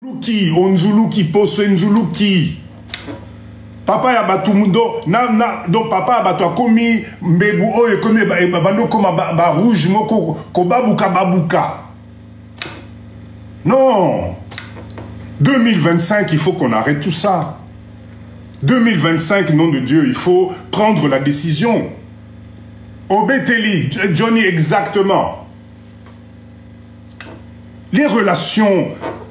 Luki, onzuluki, posenzuluki. Papa ya batumundo, donc papa ya bato akomi mbebu oyo komi bando koma ba rouge moko ko babuka babuka. Non. 2025, il faut qu'on arrête tout ça. 2025, nom de Dieu, il faut prendre la décision. Obeteli, Johnny, exactement. Les relations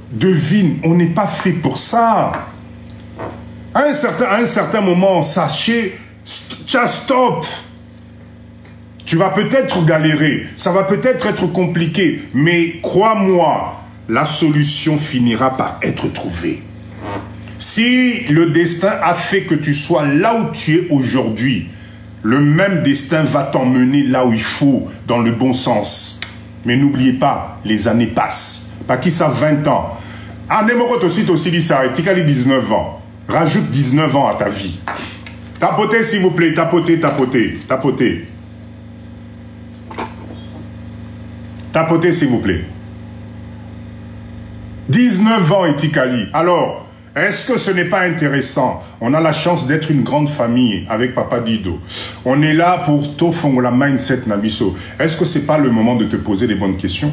de vie, on n'est pas fait pour ça. À un certain moment, sachez, stop. Tu vas peut-être galérer, ça va peut-être être compliqué, mais crois-moi, la solution finira par être trouvée. Si le destin a fait que tu sois là où tu es aujourd'hui, le même destin va t'emmener là où il faut, dans le bon sens. Mais n'oubliez pas, les années passent. Pas qui ça, 20 ans. Anemoko aussi dit ça, tu as 19 ans. Rajoute 19 ans à ta vie. Tapotez, s'il vous plaît, tapotez, tapotez, tapotez. Tapotez, s'il vous plaît. 19 ans, Etikali. Alors, est-ce que ce n'est pas intéressant? On a la chance d'être une grande famille avec Papa Dido. On est là pour t'offrir la mindset Nabiso. Est-ce que ce n'est pas le moment de te poser les bonnes questions?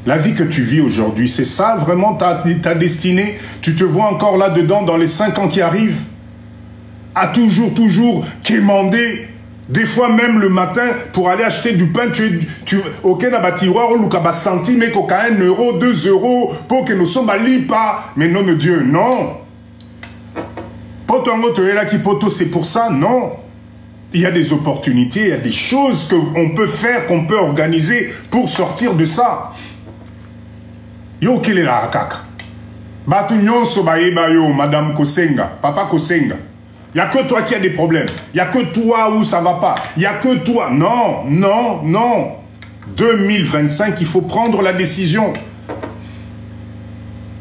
La vie que tu vis aujourd'hui, c'est ça vraiment ta destinée? Tu te vois encore là-dedans dans les 5 ans qui arrivent? À toujours quémander? Des fois même le matin, pour aller acheter du pain, ok, na batiroir, ou luka centime, mais qu'au 1 euro, 2 euros, pour que nous sommes pas. Mais non, de Dieu, non. C'est pour ça, non. Il y a des opportunités, il y a des choses qu'on peut faire, qu'on peut organiser pour sortir de ça. Yo, quel est la hakaka? Batu nyonso baeba yo, Madame Kosenga, Papa Kosenga. Il n'y a que toi qui a des problèmes. Il n'y a que toi où ça ne va pas. Il n'y a que toi. Non, non, non. 2025, il faut prendre la décision.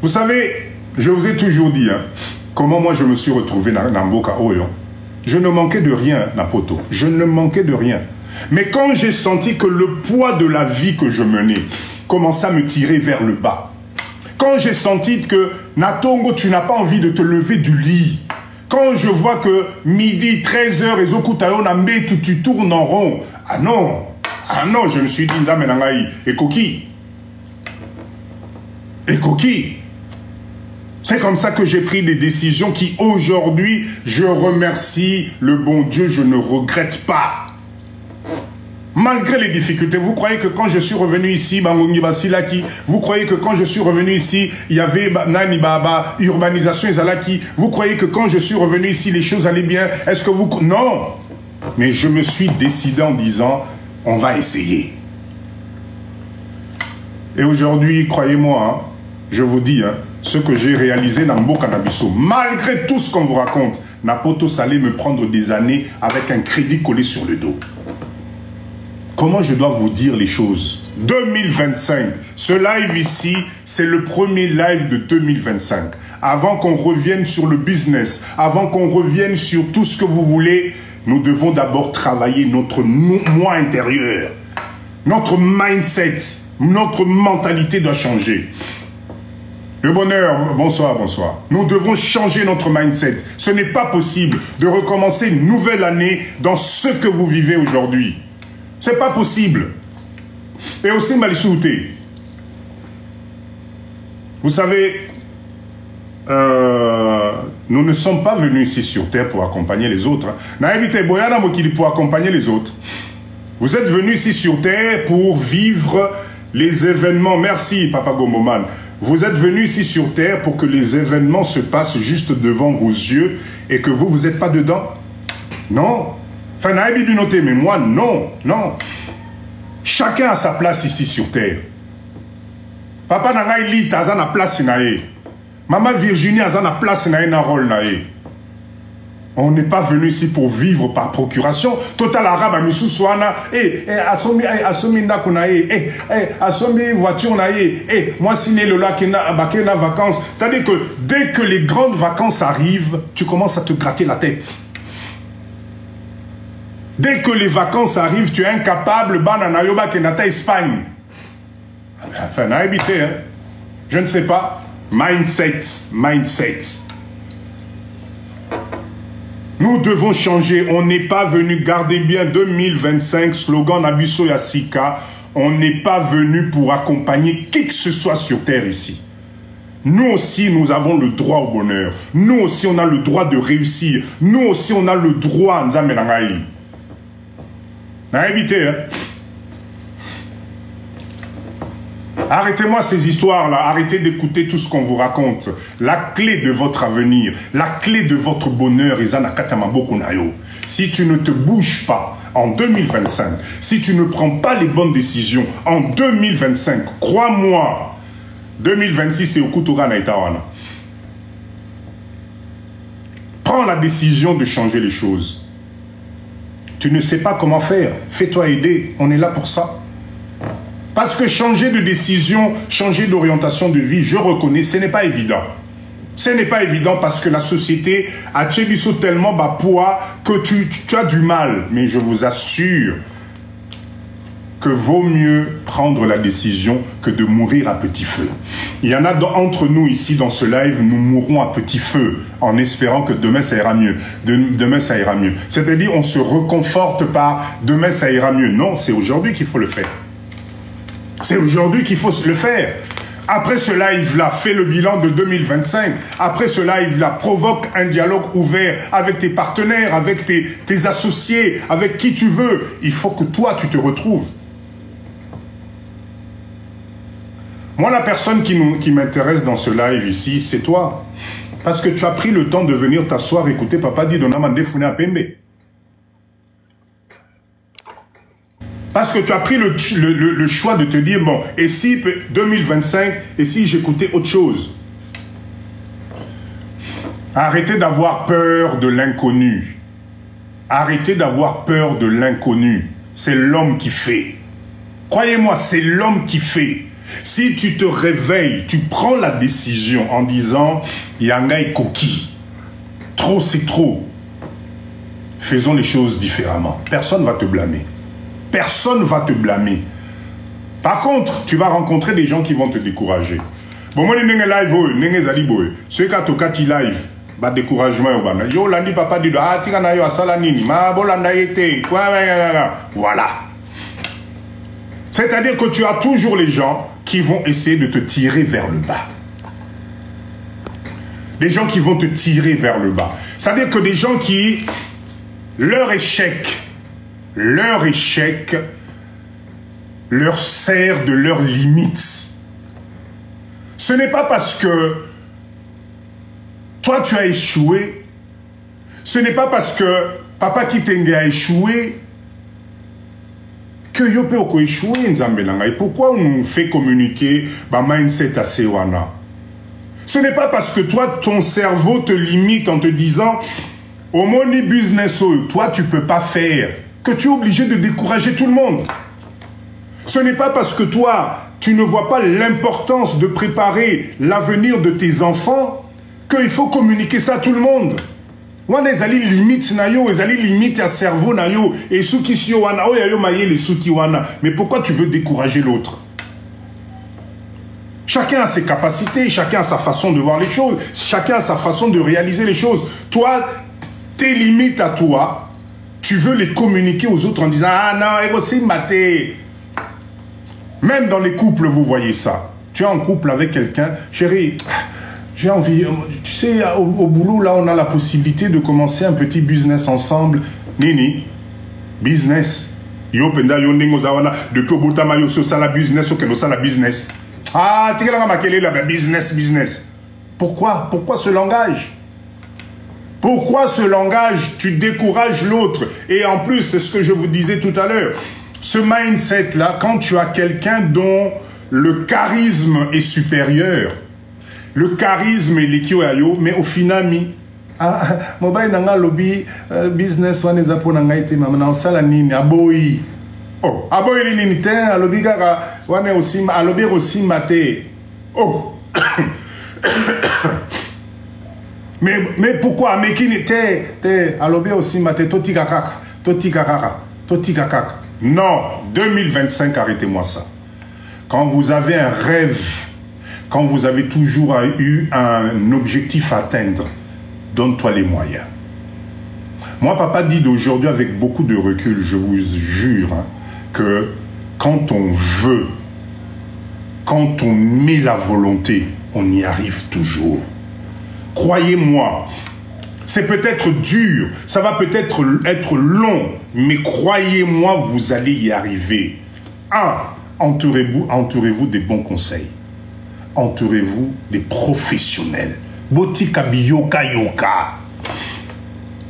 Vous savez, je vous ai toujours dit, hein, comment moi je me suis retrouvé dans Mboka Oyo. Je ne manquais de rien, Napoto. Je ne manquais de rien. Mais quand j'ai senti que le poids de la vie que je menais commençait à me tirer vers le bas, quand j'ai senti que, Natongo, tu n'as pas envie de te lever du lit, quand je vois que midi, 13h, et Zokutayo Nambe, tu tournes en rond. Ah non, je me suis dit, et Koki. Et Koki. C'est comme ça que j'ai pris des décisions qui, aujourd'hui, je remercie le bon Dieu, je ne regrette pas. Malgré les difficultés, vous croyez que quand je suis revenu ici, vous croyez que quand je suis revenu ici, il y avait Nani Baba, urbanisation Zalaki, vous croyez que quand je suis revenu ici, les choses allaient bien? Est-ce que vous... Non. Mais je me suis décidé en disant, on va essayer. Et aujourd'hui, croyez-moi, hein, je vous dis, hein, ce que j'ai réalisé dans Mboka Nabiso, malgré tout ce qu'on vous raconte, Napoto allait me prendre des années avec un crédit collé sur le dos. Comment je dois vous dire les choses? 2025, ce live ici, c'est le premier live de 2025. Avant qu'on revienne sur le business, avant qu'on revienne sur tout ce que vous voulez, nous devons d'abord travailler notre moi intérieur. Notre mindset, notre mentalité doit changer. Le bonheur, bonsoir, bonsoir. Nous devons changer notre mindset. Ce n'est pas possible de recommencer une nouvelle année dans ce que vous vivez aujourd'hui. C'est pas possible. Et aussi Malisuté. Vous savez, nous ne sommes pas venus ici sur Terre pour accompagner les autres. Pour accompagner les autres. Vous êtes venus ici sur Terre pour vivre les événements. Merci, Papa Gomoman. Vous êtes venus ici sur Terre pour que les événements se passent juste devant vos yeux et que vous n'êtes pas dedans. Non. Enfin, mais moi, non, non. Chacun a sa place ici sur Terre. Papa Nangaï Lit a sa place nae. Maman Virginie a sa place nae na rôle nae. On n'est pas venu ici pour vivre par procuration. Total arabe a misou soana. Assomi ndako nae. Assomi voiture nae. Moi signé le lac na vacances. C'est-à-dire que dès que les grandes vacances arrivent, tu commences à te gratter la tête. Dès que les vacances arrivent, tu es incapable, Bananayoba Kenata Espagne. Enfin, n'a habité, hein. Je ne sais pas. Mindset, mindset. Nous devons changer. On n'est pas venu, gardez bien 2025, slogan Nabiso Yassika. On n'est pas venu pour accompagner qui que ce soit sur terre ici. Nous aussi, nous avons le droit au bonheur. Nous aussi, on a le droit de réussir. Nous aussi, on a le droit. Évitez, hein? Arrêtez-moi ces histoires-là. Arrêtez d'écouter tout ce qu'on vous raconte. La clé de votre avenir, la clé de votre bonheur, si tu ne te bouges pas en 2025, si tu ne prends pas les bonnes décisions en 2025, crois-moi, 2026, c'est au Koutoura Naïtawana. Prends la décision de changer les choses. Tu ne sais pas comment faire. Fais-toi aider. On est là pour ça. Parce que changer de décision, changer d'orientation de vie, je reconnais, ce n'est pas évident. Ce n'est pas évident parce que la société a tchébisso tellement bas poids que tu as du mal. Mais je vous assure que vaut mieux prendre la décision que de mourir à petit feu. Il y en a entre nous ici dans ce live, nous mourrons à petit feu en espérant que demain ça ira mieux. Demain ça ira mieux. C'est-à-dire on se reconforte par demain ça ira mieux. Non, c'est aujourd'hui qu'il faut le faire. C'est aujourd'hui qu'il faut le faire. Après ce live-là, fais le bilan de 2025. Après ce live-là, provoque un dialogue ouvert avec tes partenaires, avec tes associés, avec qui tu veux. Il faut que toi, tu te retrouves. Moi, la personne qui m'intéresse dans ce live ici, c'est toi. Parce que tu as pris le temps de venir t'asseoir, écouter Papa dit Donamande Founé à Pembe. Parce que tu as pris le choix de te dire, bon, et si 2025, et si j'écoutais autre chose? Arrêtez d'avoir peur de l'inconnu. Arrêtez d'avoir peur de l'inconnu. C'est l'homme qui fait. Croyez-moi, c'est l'homme qui fait. Si tu te réveilles, tu prends la décision en disant, Yanga est coquille. Trop, c'est trop. Faisons les choses différemment. Personne ne va te blâmer. Personne ne va te blâmer. Par contre, tu vas rencontrer des gens qui vont te décourager. Bon, moi, je suis live, ceux qui ont live, bah découragement yo landi papa dit ah tika na yo asala nini ma bolanda yete voilà. C'est-à-dire que tu as toujours les gens qui vont essayer de te tirer vers le bas. Des gens qui vont te tirer vers le bas. C'est-à-dire que des gens qui leur échec leur sert de leurs limites. Ce n'est pas parce que toi tu as échoué, ce n'est pas parce que Papa Kitenge a échoué que yo peut ko échouer nzambelanga. Et pourquoi on nous fait communiquer ba mindset à Sewana? Ce n'est pas parce que toi ton cerveau te limite en te disant au money business toi tu peux pas faire que tu es obligé de décourager tout le monde. Ce n'est pas parce que toi, tu ne vois pas l'importance de préparer l'avenir de tes enfants qu'il faut communiquer ça à tout le monde. On a des limites, des limites à cerveau, et ceux qui sont mais pourquoi tu veux décourager l'autre? Chacun a ses capacités, chacun a sa façon de voir les choses, chacun a sa façon de réaliser les choses. Toi, tes limites à toi, tu veux les communiquer aux autres en disant « Ah non, il aussi maté ». Même dans les couples, vous voyez ça. Tu es en couple avec quelqu'un, chérie, j'ai envie, tu sais, au boulot, là, on a la possibilité de commencer un petit business ensemble. Nini, business. Yo penda yo ningo zawana, depuis au boutama yo so ça la business, ok, no ça la business. Ah, tu as makele la business, business. Pourquoi? Pourquoi ce langage? Pourquoi ce langage? Tu décourages l'autre. Et en plus, c'est ce que je vous disais tout à l'heure. Ce mindset-là, quand tu as quelqu'un dont le charisme est supérieur, le charisme est l'équilibre, mais au final, mobile nanga lobby business one is upon ngaite mama sala nini aboyi. Oh, aboyi nini te alobi kaka wane aussi alobi aussi maté. Oh. Mais pourquoi? Mais qui n'était alobi aussi maté toti kaka. Non, 2025, arrêtez-moi ça. Quand vous avez un rêve, quand vous avez toujours eu un objectif à atteindre, donne-toi les moyens. Moi, papa dit d'aujourd'hui avec beaucoup de recul, je vous jure, hein, que quand on veut, quand on met la volonté, on y arrive toujours. Croyez-moi, c'est peut-être dur, ça va peut-être être long, mais croyez-moi, vous allez y arriver. Entourez-vous des bons conseils. Entourez-vous des professionnels. Botika biyoka yoka.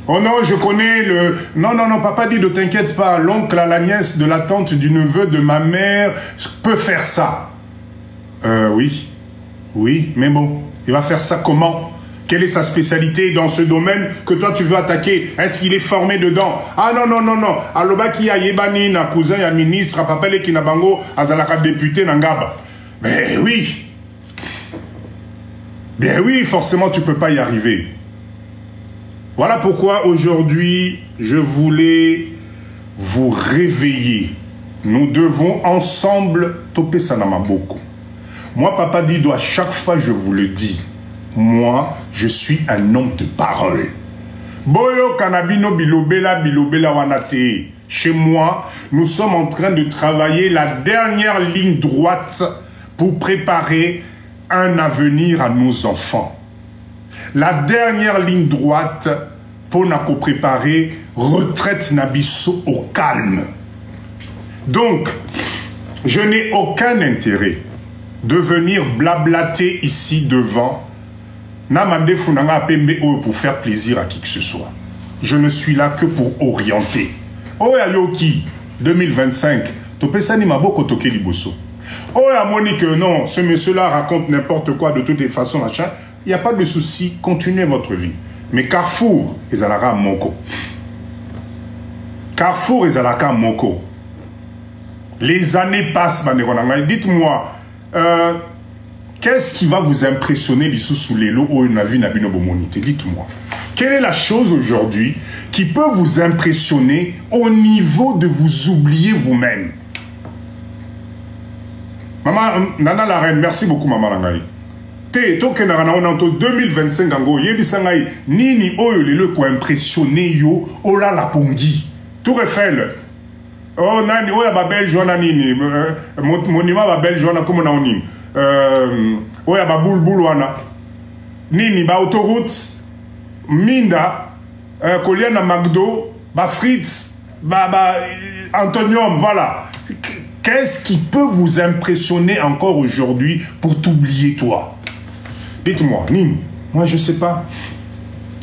Oh non, je connais le... Non, papa dit, ne t'inquiète pas, l'oncle, la nièce de la tante, du neveu, de ma mère, peut faire ça. Oui, mais bon, il va faire ça comment? Quelle est sa spécialité dans ce domaine que toi tu veux attaquer? Est-ce qu'il est formé dedans? Ah non. Aloba qui a yebani na cousin ya ministre, papa le kinabango, azalaka député nangaba. Mais oui. Bien oui, forcément tu peux pas y arriver. Voilà pourquoi aujourd'hui je voulais vous réveiller. Nous devons ensemble toper sanamaboko. Moi papa dit, à chaque fois je vous le dis. Moi, je suis un homme de parole. Boyo kanabino bilobela wanate. Chez moi, nous sommes en train de travailler la dernière ligne droite pour préparer un avenir à nos enfants. La dernière ligne droite pour nous préparer retraite nabiso au calme. Donc, je n'ai aucun intérêt de venir blablater ici devant pour faire plaisir à qui que ce soit. Je ne suis là que pour orienter. Oh Yoki 2025, topesani maboko toke liboso. Oh Monique, non, ce monsieur-là raconte n'importe quoi de toutes les façons, machin. Il n'y a pas de souci, continuez votre vie. Mais Carrefour, ils allaient moko. Carrefour, ils allaient moko. Les années passent, dites-moi, qu'est-ce qui va vous impressionner dites-moi. Quelle est la chose aujourd'hui qui peut vous impressionner au niveau de vous oublier vous-même? Maman, Nana la reine, merci beaucoup maman Langai. Te toke na rana onto 2025 ango yebisangai nini oyo lelo ko impressionner yo ola la pongi. Tour Eiffel. Oh nani oya ba belge wana nini monument ba belge wana comme na onini. Oya ba bulbul wana. Nini ba autoroute Minda Koliana McDo ba Fritz ba Antonium voilà. Qu'est-ce qui peut vous impressionner encore aujourd'hui pour t'oublier toi? Dites-moi, Nini. Moi, je sais pas.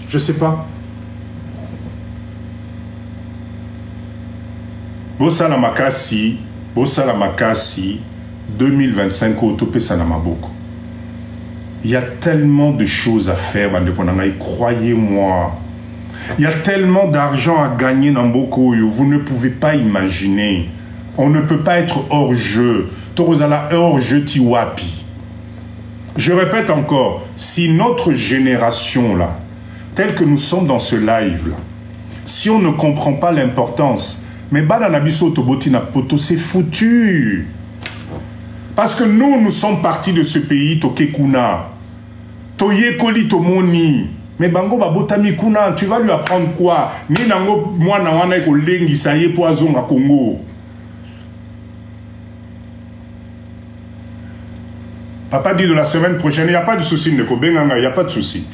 Je sais pas. Bossala Makasi, 2025 Otopé Sanamaboko. Il y a tellement de choses à faire, croyez-moi. Il y a tellement d'argent à gagner dans Boko, vous ne pouvez pas imaginer. On ne peut pas être hors jeu. Torozala hors jeu tiwapi. Je répète encore, si notre génération là, telle que nous sommes dans ce live là, si on ne comprend pas l'importance, mais Badanabiso Tobotina Poto, c'est foutu. Parce que nous sommes partis de ce pays, Tokekuna, Toyekoli Tomoni. Mais Bango Babotami Kuna, tu vas lui apprendre quoi? Ni Nango, moi, Nawana, Kolengi, ça y est, poison à Congo. Papa dit de la semaine prochaine, il n'y a pas de souci, il n'y a pas de souci.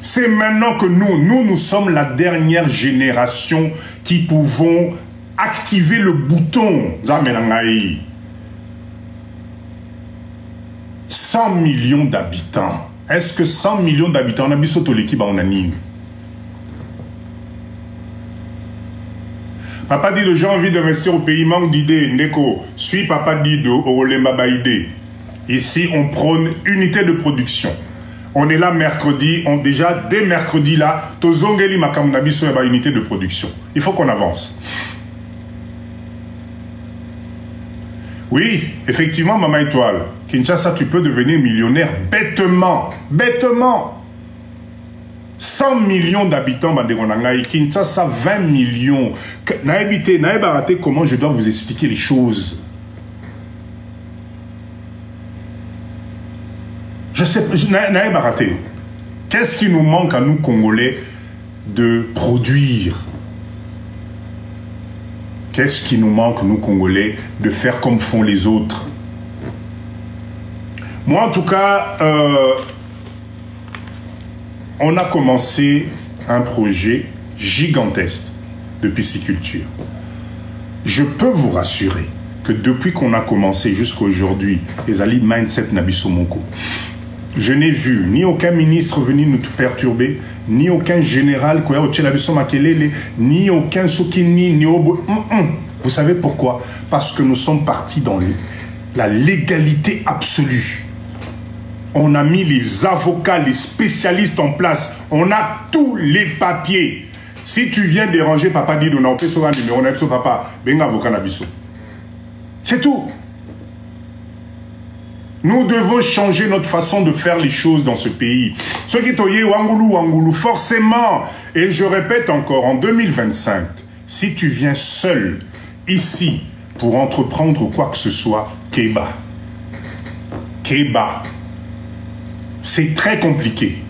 C'est maintenant que nous sommes la dernière génération qui pouvons activer le bouton. 100 millions d'habitants. Est-ce que 100 millions d'habitants, on a bisoto l'équipe en anime? Papa dit, j'ai envie d'investir au pays, manque d'idées. Ndeko, suis Papa dit de Olemba Baïdé. Ici, on prône unité de production. On est là mercredi, déjà dès mercredi là, tozongeli makamnabi sur la unité de production. Il faut qu'on avance. Oui, effectivement, Maman Étoile, Kinshasa, tu peux devenir millionnaire bêtement. Bêtement. 100 millions d'habitants, Kinshasa, 20 millions. Naïbarate, comment je dois vous expliquer les choses? Je sais, Naïb Baraté, qu'est-ce qui nous manque à nous, Congolais, de produire? Qu'est-ce qui nous manque, nous, Congolais, de faire comme font les autres? Moi, en tout cas, on a commencé un projet gigantesque de pisciculture. Je peux vous rassurer que depuis qu'on a commencé jusqu'à aujourd'hui, les alliés mindset Nabisomoko, je n'ai vu ni aucun ministre venir nous perturber, ni aucun général, ni aucun Sokini, ni Obo. Vous savez pourquoi? Parce que nous sommes partis dans la légalité absolue. On a mis les avocats, les spécialistes en place. On a tous les papiers. Si tu viens déranger Papa Dido, on peut sauver un numéro, on a besoin papa, ben avocat Nabiso. C'est tout. Nous devons changer notre façon de faire les choses dans ce pays. Ce qui est Wangoulou, forcément. Et je répète encore, en 2025, si tu viens seul ici pour entreprendre quoi que ce soit, Kéba. Kéba. C'est très compliqué.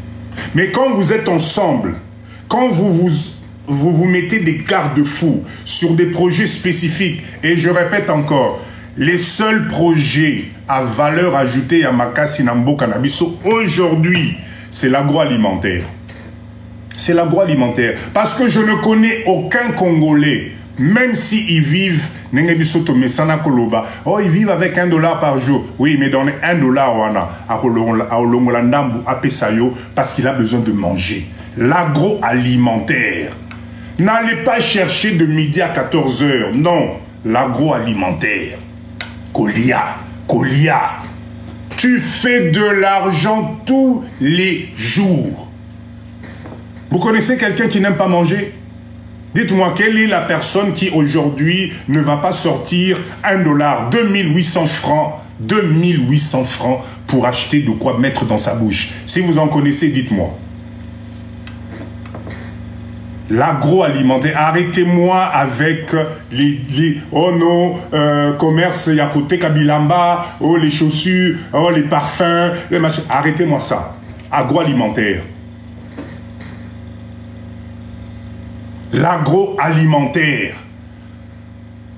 Mais quand vous êtes ensemble, quand vous mettez des garde-fous sur des projets spécifiques, et je répète encore, les seuls projets à valeur ajoutée à Makassi Nambo Kanabiso aujourd'hui, c'est l'agroalimentaire. C'est l'agroalimentaire. Parce que je ne connais aucun Congolais, même s'ils vivent, oh, ils vivent avec $1 par jour. Oui, mais dans les $1, parce qu'il a besoin de manger. L'agroalimentaire. N'allez pas chercher de midi à 14 h. Non, l'agroalimentaire. Kolia. Tu fais de l'argent tous les jours. Vous connaissez quelqu'un qui n'aime pas manger? Dites-moi, quelle est la personne qui aujourd'hui ne va pas sortir $1, 2800 francs, 2800 francs pour acheter de quoi mettre dans sa bouche? Si vous en connaissez, dites-moi. L'agroalimentaire, arrêtez-moi avec les oh non, commerce Yakote Kabilamba, oh les chaussures, oh les parfums, les machins. Arrêtez-moi ça. Agroalimentaire. L'agroalimentaire.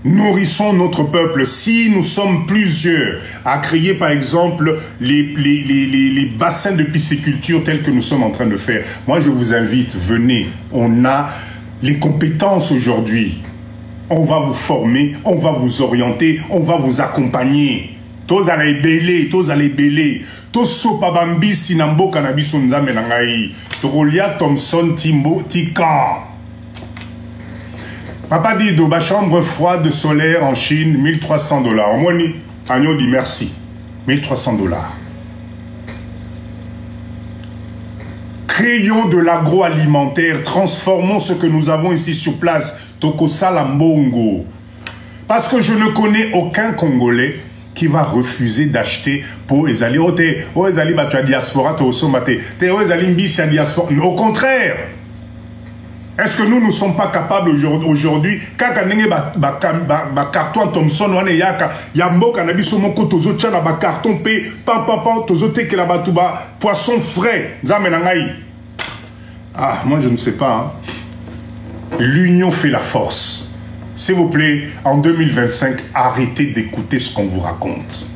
Nourrissons notre peuple. Si nous sommes plusieurs à créer par exemple les bassins de pisciculture tels que nous sommes en train de faire, moi je vous invite, venez, on a les compétences aujourd'hui. On va vous former, on va vous orienter, on va vous accompagner. Tous allez belé, tous allez belé. Tous sopabambi sinambo cannabis nzamenangai. Tokolia Thompson Timbo Tikan. Papa dit, ma chambre froide solaire en Chine, $1300. Moni, Agneau dit merci. $1300. Créons de l'agroalimentaire, transformons ce que nous avons ici sur place. Toko Salambongo. Parce que je ne connais aucun Congolais qui va refuser d'acheter pour les alliés. Oh, les alliés, tu as diaspora, tu as sommaté. Oh, les alliés, tu as diaspora. Au contraire. Est-ce que nous ne sommes pas capables aujourd'hui, quand on a carton Thompson, on est yambo cannabis au moko tozo tchana ba carton pe pam tozo teke la batuba poisson frais zamenangai. Ah, moi je ne sais pas. Hein. L'union fait la force. S'il vous plaît, en 2025, arrêtez d'écouter ce qu'on vous raconte.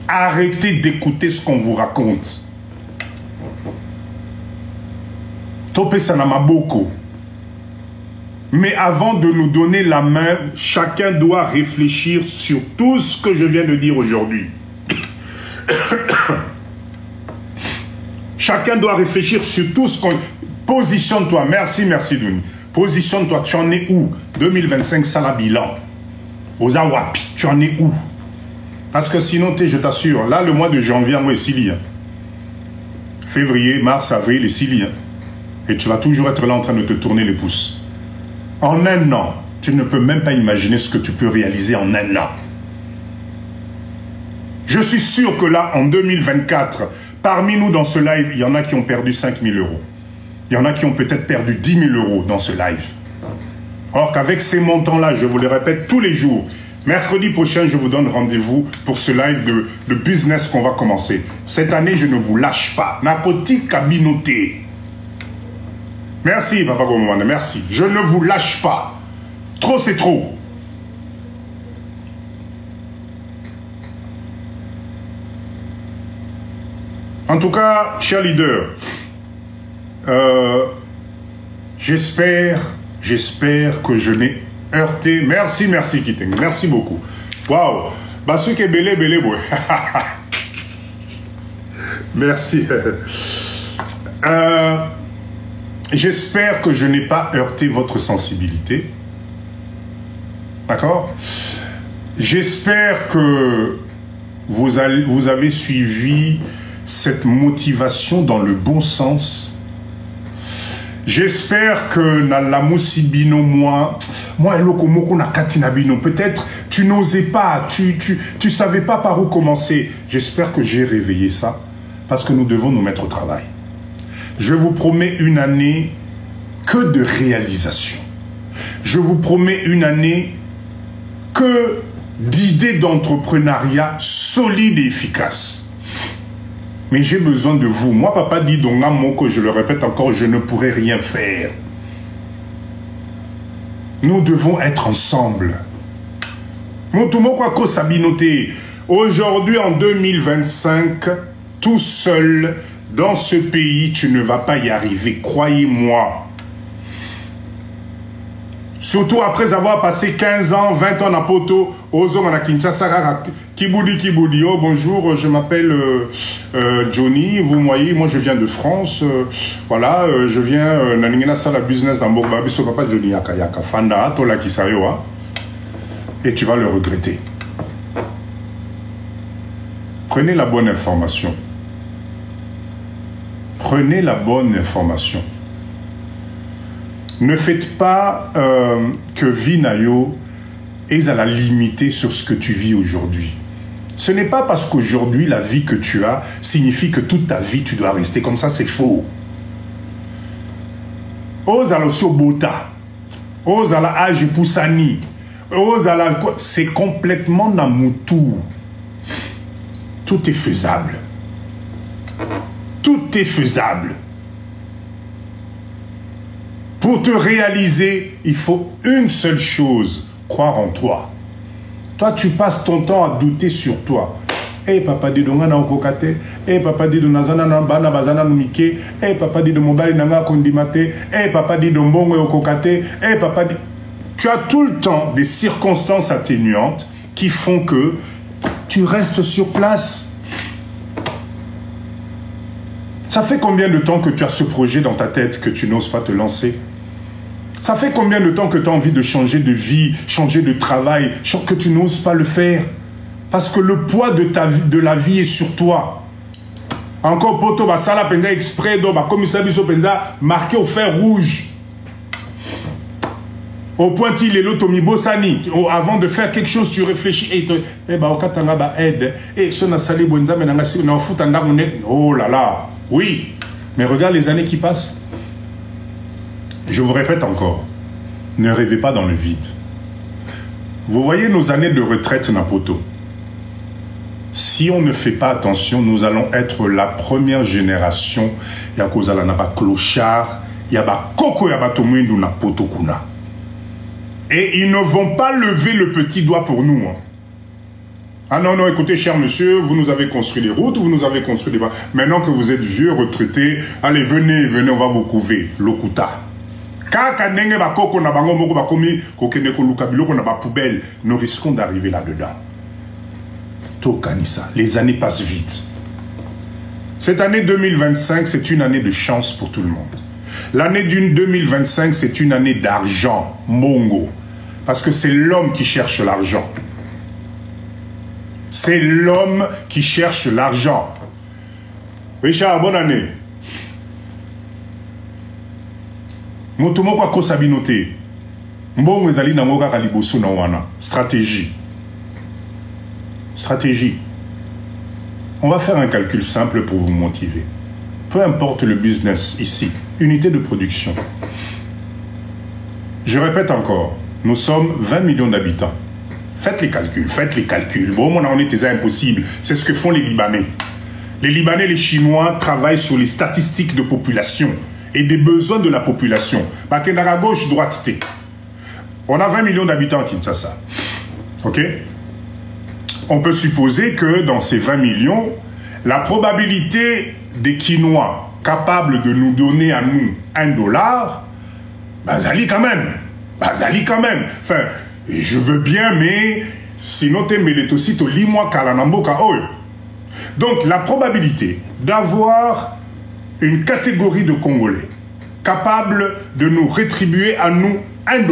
Arrêtez d'écouter ce qu'on vous raconte. Topé Sanamaboko. Mais avant de nous donner la main, chacun doit réfléchir sur tout ce que je viens de dire aujourd'hui. Chacun doit réfléchir sur tout ce qu'on... Positionne-toi. Merci Douni. Positionne-toi. Tu en es où? 2025, ça la bilan. Aux Awapi, tu en es où? Parce que sinon, je t'assure, là, le mois de janvier, moi, est Sili. Février, mars, avril, et Sili. Et tu vas toujours être là en train de te tourner les pouces. En un an, tu ne peux même pas imaginer ce que tu peux réaliser en un an. Je suis sûr que là, en 2024, parmi nous dans ce live, il y en a qui ont perdu 5 000 €. Il y en a qui ont peut-être perdu 10 000 € dans ce live. Or qu'avec ces montants-là, je vous le répète tous les jours, Mercredi prochain, je vous donne rendez-vous pour ce live de business qu'on va commencer. Cette année, je ne vous lâche pas. Nakoti kabinoté. Merci, Papa Gomouane, merci. Je ne vous lâche pas. Trop, c'est trop. En tout cas, chers leaders, j'espère que je n'ai heurté. Merci, merci Kiteng. Merci beaucoup. Waouh. Bah, ce qui est belé, boy. Merci. J'espère que je n'ai pas heurté votre sensibilité. D'accord? J'espère que vous avez suivi cette motivation dans le bon sens. J'espère que na la musibino moi eloko na katinabino, peut-être tu n'osais pas, tu savais pas par où commencer. J'espère que j'ai réveillé ça parce que nous devons nous mettre au travail. Je vous promets une année que de réalisation. Je vous promets une année que d'idées d'entrepreneuriat solides et efficaces. Mais j'ai besoin de vous. Moi, papa dit donc un mot que je le répète encore, je ne pourrai rien faire. Nous devons être ensemble. Aujourd'hui, en 2025, tout seul, dans ce pays, tu ne vas pas y arriver. Croyez-moi. Surtout après avoir passé 15 ans, 20 ans à Poto, Ozon à Kinshasa, Kiboudi, oh bonjour, je m'appelle Johnny, vous voyez, moi je viens de France, voilà, je viens, Naningena Sala Business dans Bogba, Biso Papa Johnny Yaka Fanda, Tola Kisayoa, et tu vas le regretter. Prenez la bonne information. Prenez la bonne information. Ne faites pas que Vinayo est à la limiter sur ce que tu vis aujourd'hui. Ce n'est pas parce qu'aujourd'hui, la vie que tu as signifie que toute ta vie, tu dois rester comme ça, c'est faux. Ozala Sobota, Ozala Age Poussani, Ozala... C'est complètement Namutu. Tout est faisable. Tout est faisable. Pour te réaliser, il faut une seule chose, croire en toi. Toi, tu passes ton temps à douter sur toi. Eh papa dit de ngana okokate, eh papa dit de nazana na bana bazana numike, eh papa dit de mobali nanga kondimate, eh papa dit de mbongo okokate, eh papa dit... Tu as tout le temps des circonstances atténuantes qui font que tu restes sur place. Ça fait combien de temps que tu as ce projet dans ta tête que tu n'oses pas te lancer? Ça fait combien de temps que tu as envie de changer de vie, changer de travail, que tu n'oses pas le faire? Parce que le poids de la vie est sur toi. Encore poto ba sala penda exprès do ba commissaire biso penda marqué au fer rouge. Au point il est l'automi bossani. Avant de faire quelque chose, tu réfléchis. Eh bah okatanga ba aide. Eh so na sali bonza mais na si na futa ndamune. Oh là là. Oui. Mais regarde les années qui passent. Je vous répète encore, ne rêvez pas dans le vide. Vous voyez nos années de retraite Napoto. Si on ne fait pas attention, nous allons être la première génération. Yakozala naba clochard, yaba koko yaba tomuindu Napoto kuna. Et ils ne vont pas lever le petit doigt pour nous. Hein. Ah non, non, écoutez, cher monsieur, vous nous avez construit des routes, vous nous avez construit des... Maintenant que vous êtes vieux, retraités, allez, venez, on va vous couver. Lokuta. Nous risquons d'arriver là-dedans. Tokanissa, les années passent vite. Cette année 2025, c'est une année de chance pour tout le monde. L'année 2025, c'est une année d'argent, mongo. Parce que c'est l'homme qui cherche l'argent. C'est l'homme qui cherche l'argent. Richard, bonne année. Stratégie. Stratégie. On va faire un calcul simple pour vous motiver. Peu importe le business ici, unité de production. Je répète encore, nous sommes 20 millions d'habitants. Faites les calculs. Bon, on est impossible. C'est ce que font les Libanais. Les Libanais et les Chinois travaillent sur les statistiques de population et des besoins de la population. Parce que dans la gauche, droite, on a 20 millions d'habitants à Kinshasa. OK? On peut supposer que dans ces 20 millions, la probabilité des Quinois capables de nous donner à nous $1, Bazali quand même. Enfin, je veux bien, mais sinon, tu me aussi, tu lis moi Kalanamboka. Donc, la probabilité d'avoir une catégorie de Congolais capable de nous rétribuer à nous $1,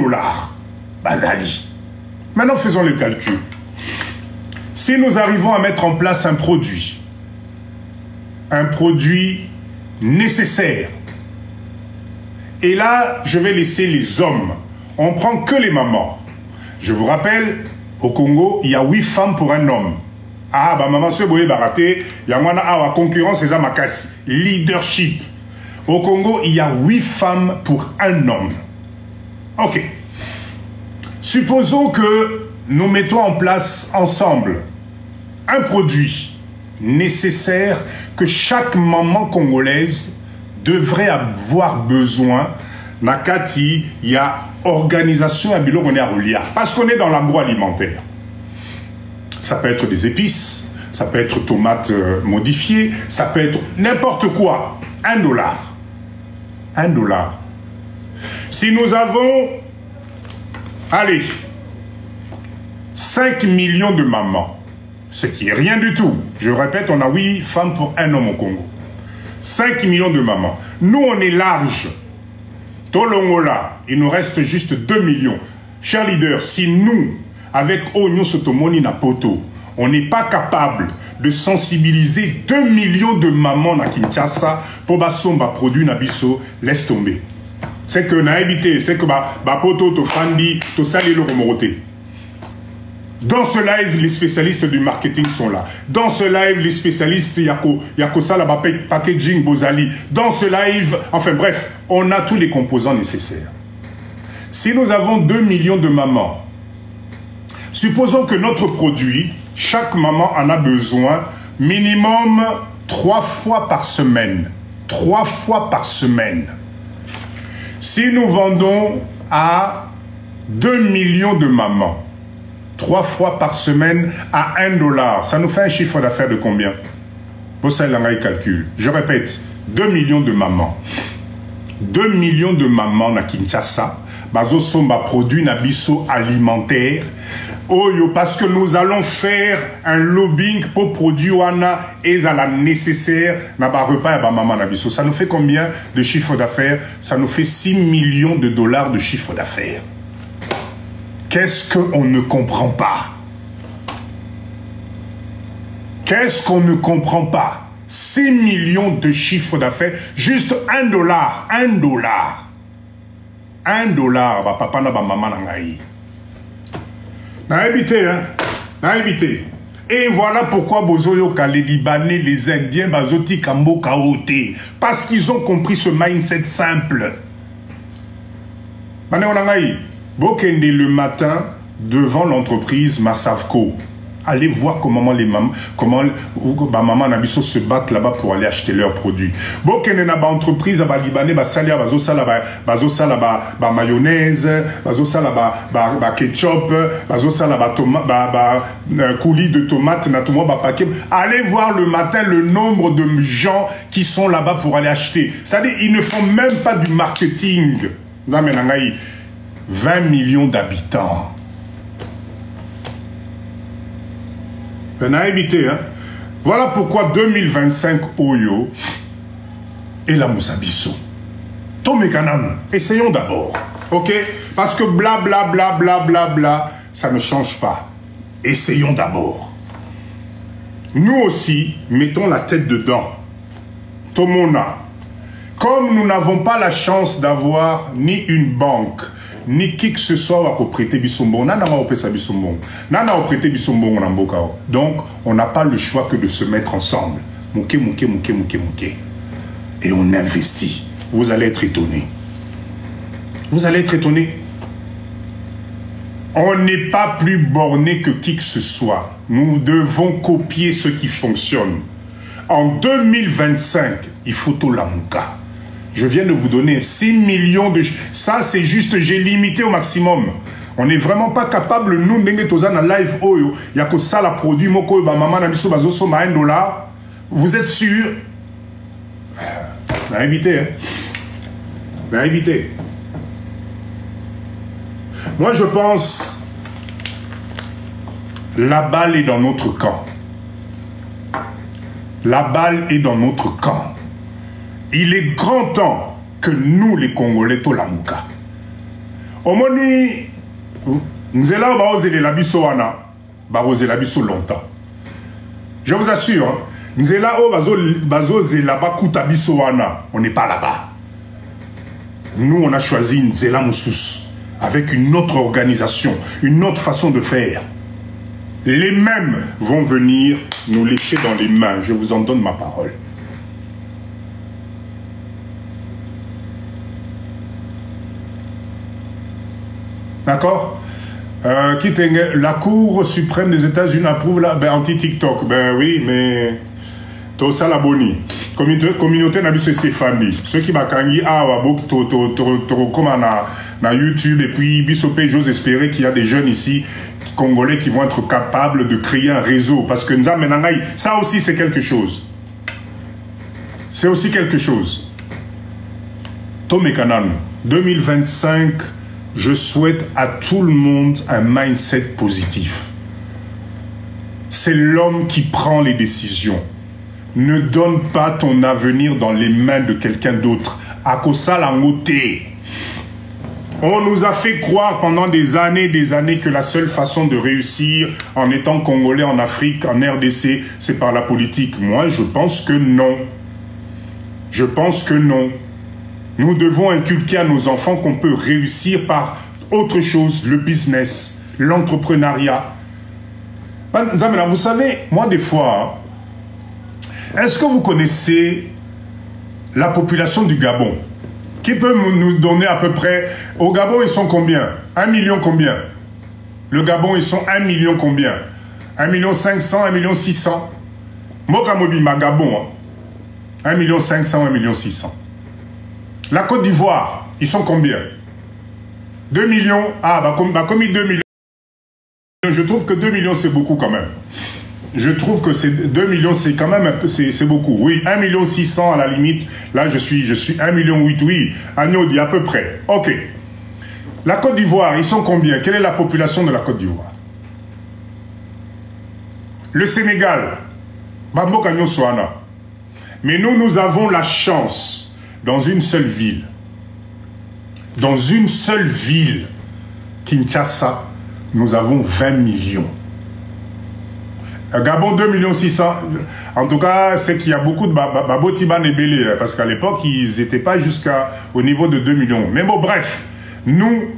Bazali. Maintenant, faisons le calcul. Si nous arrivons à mettre en place un produit nécessaire, et là, je vais laisser les hommes, on prend que les mamans. Je vous rappelle, au Congo, il y a 8 femmes pour un homme. Ah, bah maman, ce boye baraté, il y a la concurrence, c'est ma casse. Leadership. Au Congo, il y a 8 femmes pour un homme. Ok. Supposons que nous mettons en place ensemble un produit nécessaire que chaque maman congolaise devrait avoir besoin. Nakati, il y a organisation à Bilo, on est à Rolia. Parce qu'on est dans l'agroalimentaire. Ça peut être des épices, ça peut être tomates modifiées, ça peut être n'importe quoi. $1. $1. Si nous avons, allez, 5 millions de mamans, ce qui est rien du tout. Je répète, on a 8 femmes pour un homme au Congo. 5 millions de mamans. Nous, on est large. Tolongola, il nous reste juste 2 millions. Chers leaders, si nous, avec Onyo Sotomoni Napoto, on n'est pas capable de sensibiliser 2 millions de mamans à Kinshasa pour basomba produit nabiso, laisse tomber. C'est que na évité, c'est que poto to fandi to sali le romoroté. Dans ce live, les spécialistes du marketing sont là. Dans ce live, les spécialistes Yako Sala packaging Bozali. Dans ce live, enfin bref, on a tous les composants nécessaires. Si nous avons 2 millions de mamans, supposons que notre produit, chaque maman en a besoin minimum 3 fois par semaine. 3 fois par semaine. Si nous vendons à 2 millions de mamans, 3 fois par semaine à $1, ça nous fait un chiffre d'affaires de combien? Pour ça, il calcule. Je répète, 2 millions de mamans. 2 millions de mamans à Kinshasa. Bazo somba produit nabiso alimentaire. Oyo, parce que nous allons faire un lobbying pour produire wana et à la nécessaire naba repas et ba maman nabiso. Ça nous fait combien de chiffre d'affaires? Ça nous fait 6 millions de dollars de chiffre d'affaires. Qu'est-ce qu'on ne comprend pas? Qu'est-ce qu'on ne comprend pas? 6 millions de chiffre d'affaires, juste $1. $1. $1, bah papa na ba maman na ngai. Na habité, hein? Na habité. Et voilà pourquoi Bozoyo les Libanais, les Indiens, Bazoti Kambo Kaote. Parce qu'ils ont compris ce mindset simple. Mané onangai. Bokende le matin devant l'entreprise Massavco. Allez voir comment maman Nabiso se battent là-bas pour aller acheter leurs produits. Bokende na ba entreprise ba libanais ba salia bazo sala ba mayonnaise, bazo sala ba ketchup, bazo sala ba coulis de tomates na tout ba paquet. Allez voir le matin le nombre de gens qui sont là-bas pour aller acheter. C'est-à-dire ils ne font même pas du marketing. 20 millions d'habitants. Ben à éviter, hein. Voilà pourquoi 2025 Oyo et la Moussabisso. Tomekanam, essayons d'abord. Ok? Parce que bla bla bla bla bla bla, ça ne change pas. Essayons d'abord. Nous aussi, mettons la tête dedans. Tomona. Comme nous n'avons pas la chance d'avoir ni une banque, ni qui que ce soit va prêter bisombon, donc on n'a pas le choix que de se mettre ensemble. Et on investit. Vous allez être étonnés. Vous allez être étonnés. On n'est pas plus borné que qui que ce soit. Nous devons copier ce qui fonctionne. En 2025, il faut tout l'amuka. Je viens de vous donner 6 millions de... Ça, c'est juste, j'ai limité au maximum. On n'est vraiment pas capable, nous, de mettre dans live, il y a que ça, la produit, moko, maman, nabiso, bazoso, ma $1. Vous êtes sûr? Ben, évitez, hein. Ben, évitez. Moi, je pense, la balle est dans notre camp. La balle est dans notre camp. Il est grand temps que nous, les Congolais, to lamuka. Omoni, nous sommes là, la biso wana, la biso longtemps. Je vous assure, hein, nous sommes là, on n'est pas là-bas. Nous, on a choisi une Zela Moussous, avec une autre organisation, une autre façon de faire. Les mêmes vont venir nous lécher dans les mains. Je vous en donne ma parole. D'accord? La Cour suprême des États-Unis approuve la... Ben, anti-TikTok. Ben oui, mais... Tout ça, la boni. Communauté n'a c'est famille. Ceux qui m'accangent, comme na YouTube, et puis, bisopé, j'ose espérer qu'il y a des jeunes ici, Congolais, qui vont être capables de créer un réseau. Parce que ça aussi, c'est quelque chose. C'est aussi quelque chose. Tomé Kanan, 2025, je souhaite à tout le monde un mindset positif. C'est l'homme qui prend les décisions. Ne donne pas ton avenir dans les mains de quelqu'un d'autre. On nous a fait croire pendant des années que la seule façon de réussir en étant Congolais en Afrique, en RDC, c'est par la politique. Moi, je pense que non. Je pense que non. Nous devons inculquer à nos enfants qu'on peut réussir par autre chose, le business, l'entrepreneuriat. Vous savez, moi des fois, est-ce que vous connaissez la population du Gabon? Qui peut nous donner à peu près... Au Gabon, ils sont combien? 1 million combien? Le Gabon, ils sont 1 million combien? 1 500 000, 1 600 000. Mokamobi, ma Gabon, 1 500 000, 1 600 000. La Côte d'Ivoire, ils sont combien? 2 millions. Ah, bah comme 2 millions. Je trouve que 2 millions, c'est beaucoup quand même. Je trouve que 2 millions, c'est quand même un peu, c'est beaucoup. Oui, 1 600 000 à la limite. Là, je suis 1 million 8, oui. Agneau dit à peu près. Ok. La Côte d'Ivoire, ils sont combien? Quelle est la population de la Côte d'Ivoire? Le Sénégal, Bambo Kanyo Soana. Mais nous avons la chance, dans une seule ville, Kinshasa, nous avons 20 millions. Gabon 2 600 000. En tout cas, c'est qu'il y a beaucoup de Babotiban et Bélé, parce qu'à l'époque, ils n'étaient pas jusqu'au niveau de 2 millions. Mais bon, bref, nous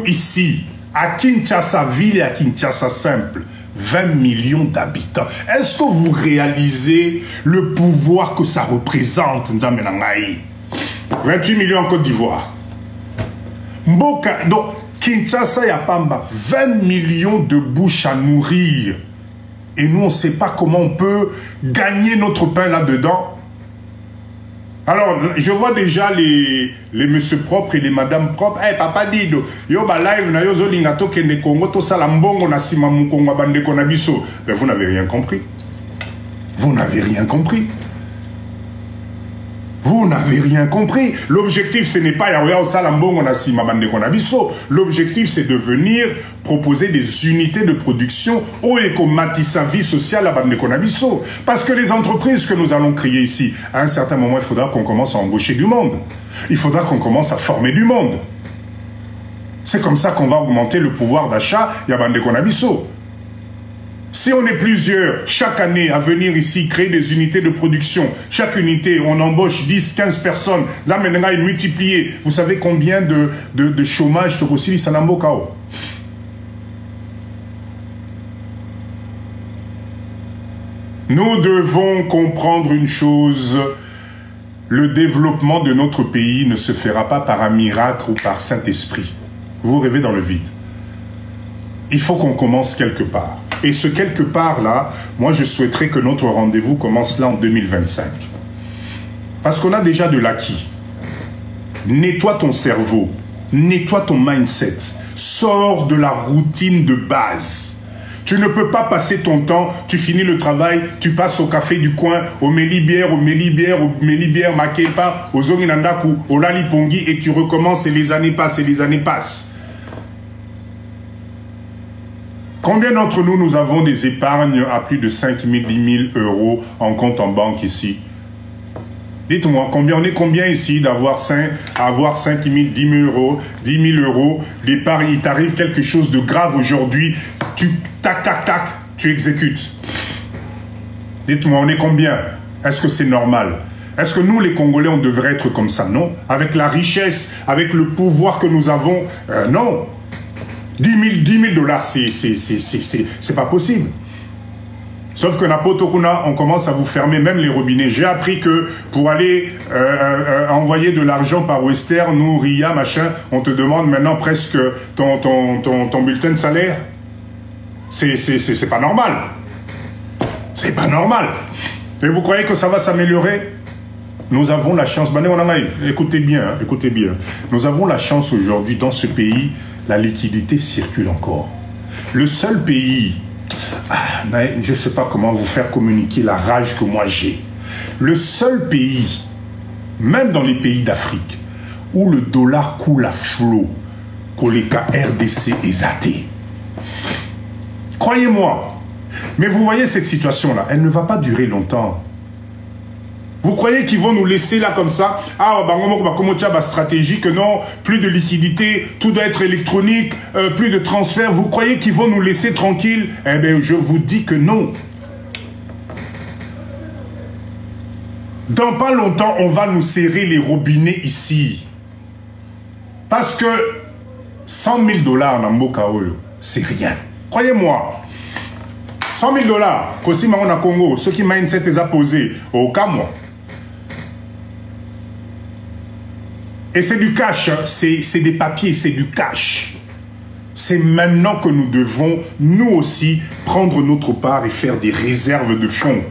ici, à Kinshasa ville et à Kinshasa simple, 20 millions d'habitants. Est-ce que vous réalisez le pouvoir que ça représente, Nzamenangaï? 28 millions en Côte d'Ivoire. Mboka, donc Kinshasa et Apamba, 20 millions de bouches à nourrir. Et nous, on ne sait pas comment on peut gagner notre pain là-dedans. Alors, je vois déjà les monsieur propres et les madame propres. Eh, papa Dido, yo ba live na yo zo lingato kende Congo, to sala mbongo na sima mukongo bande konabiso. Mais vous n'avez rien compris. Vous n'avez rien compris. Vous n'avez rien compris. L'objectif, ce n'est pas Yaoya Salambongo na sima bande konabiso. L'objectif, c'est de venir proposer des unités de production au éco-matissa vie sociale à bande konabiso. Parce que les entreprises que nous allons créer ici, à un certain moment, il faudra qu'on commence à embaucher du monde. Il faudra qu'on commence à former du monde. C'est comme ça qu'on va augmenter le pouvoir d'achat à bande konabiso. Si on est plusieurs chaque année à venir ici créer des unités de production, chaque unité, on embauche 10, 15 personnes, là maintenant il multiplié. Vous savez combien de chômage sur aussi Sanambokao? Nous devons comprendre une chose. Le développement de notre pays ne se fera pas par un miracle ou par Saint-Esprit. Vous rêvez dans le vide. il faut qu'on commence quelque part. Et ce quelque part-là, moi je souhaiterais que notre rendez-vous commence là en 2025. Parce qu'on a déjà de l'acquis. Nettoie ton cerveau, nettoie ton mindset, sors de la routine de base. Tu ne peux pas passer ton temps, tu finis le travail, tu passes au café du coin, au Mélibière, Makepa, au Zonginandaku, au Lalipongi, et tu recommences et les années passent et les années passent. Combien d'entre nous, nous avons des épargnes à plus de 5 000, 10 000 euros en compte en banque ici? Dites-moi, on est combien ici d'avoir 5 000, 10 000 euros d'épargne? Il t'arrive quelque chose de grave aujourd'hui, tac, tu exécutes. Dites-moi, on est combien? Est-ce que c'est normal? Est-ce que nous, les Congolais, on devrait être comme ça? Non. Avec la richesse, avec le pouvoir que nous avons, non. 10 000 dollars, c'est pas possible. Sauf que Napotokuna, on commence à vous fermer même les robinets. J'ai appris que pour aller envoyer de l'argent par Western ou RIA, machin, on te demande maintenant presque ton bulletin de salaire. C'est pas normal. C'est pas normal. Et vous croyez que ça va s'améliorer? Nous avons la chance, écoutez bien, écoutez bien. Nous avons la chance aujourd'hui, dans ce pays, la liquidité circule encore. Le seul pays, je ne sais pas comment vous faire communiquer la rage que moi j'ai. Le seul pays, même dans les pays d'Afrique, où le dollar coule à flot, Koleka RDC et Zate. Croyez-moi. Mais vous voyez cette situation-là, elle ne va pas durer longtemps. Vous croyez qu'ils vont nous laisser là comme ça? Ah, stratégie que non, plus de liquidité, tout doit être électronique, plus de transfert. Vous croyez qu'ils vont nous laisser tranquilles? Eh bien, je vous dis que non. Dans pas longtemps, on va nous serrer les robinets ici. Parce que 100 000 dollars dans Mbokaoyo, c'est rien. Croyez-moi. 100 000 dollars, Kosima on a Congo, ceux qui mindset les a posés au Cameroun. Et c'est du cash, hein. C'est des papiers, c'est du cash. C'est maintenant que nous devons, nous aussi, prendre notre part et faire des réserves de fonds.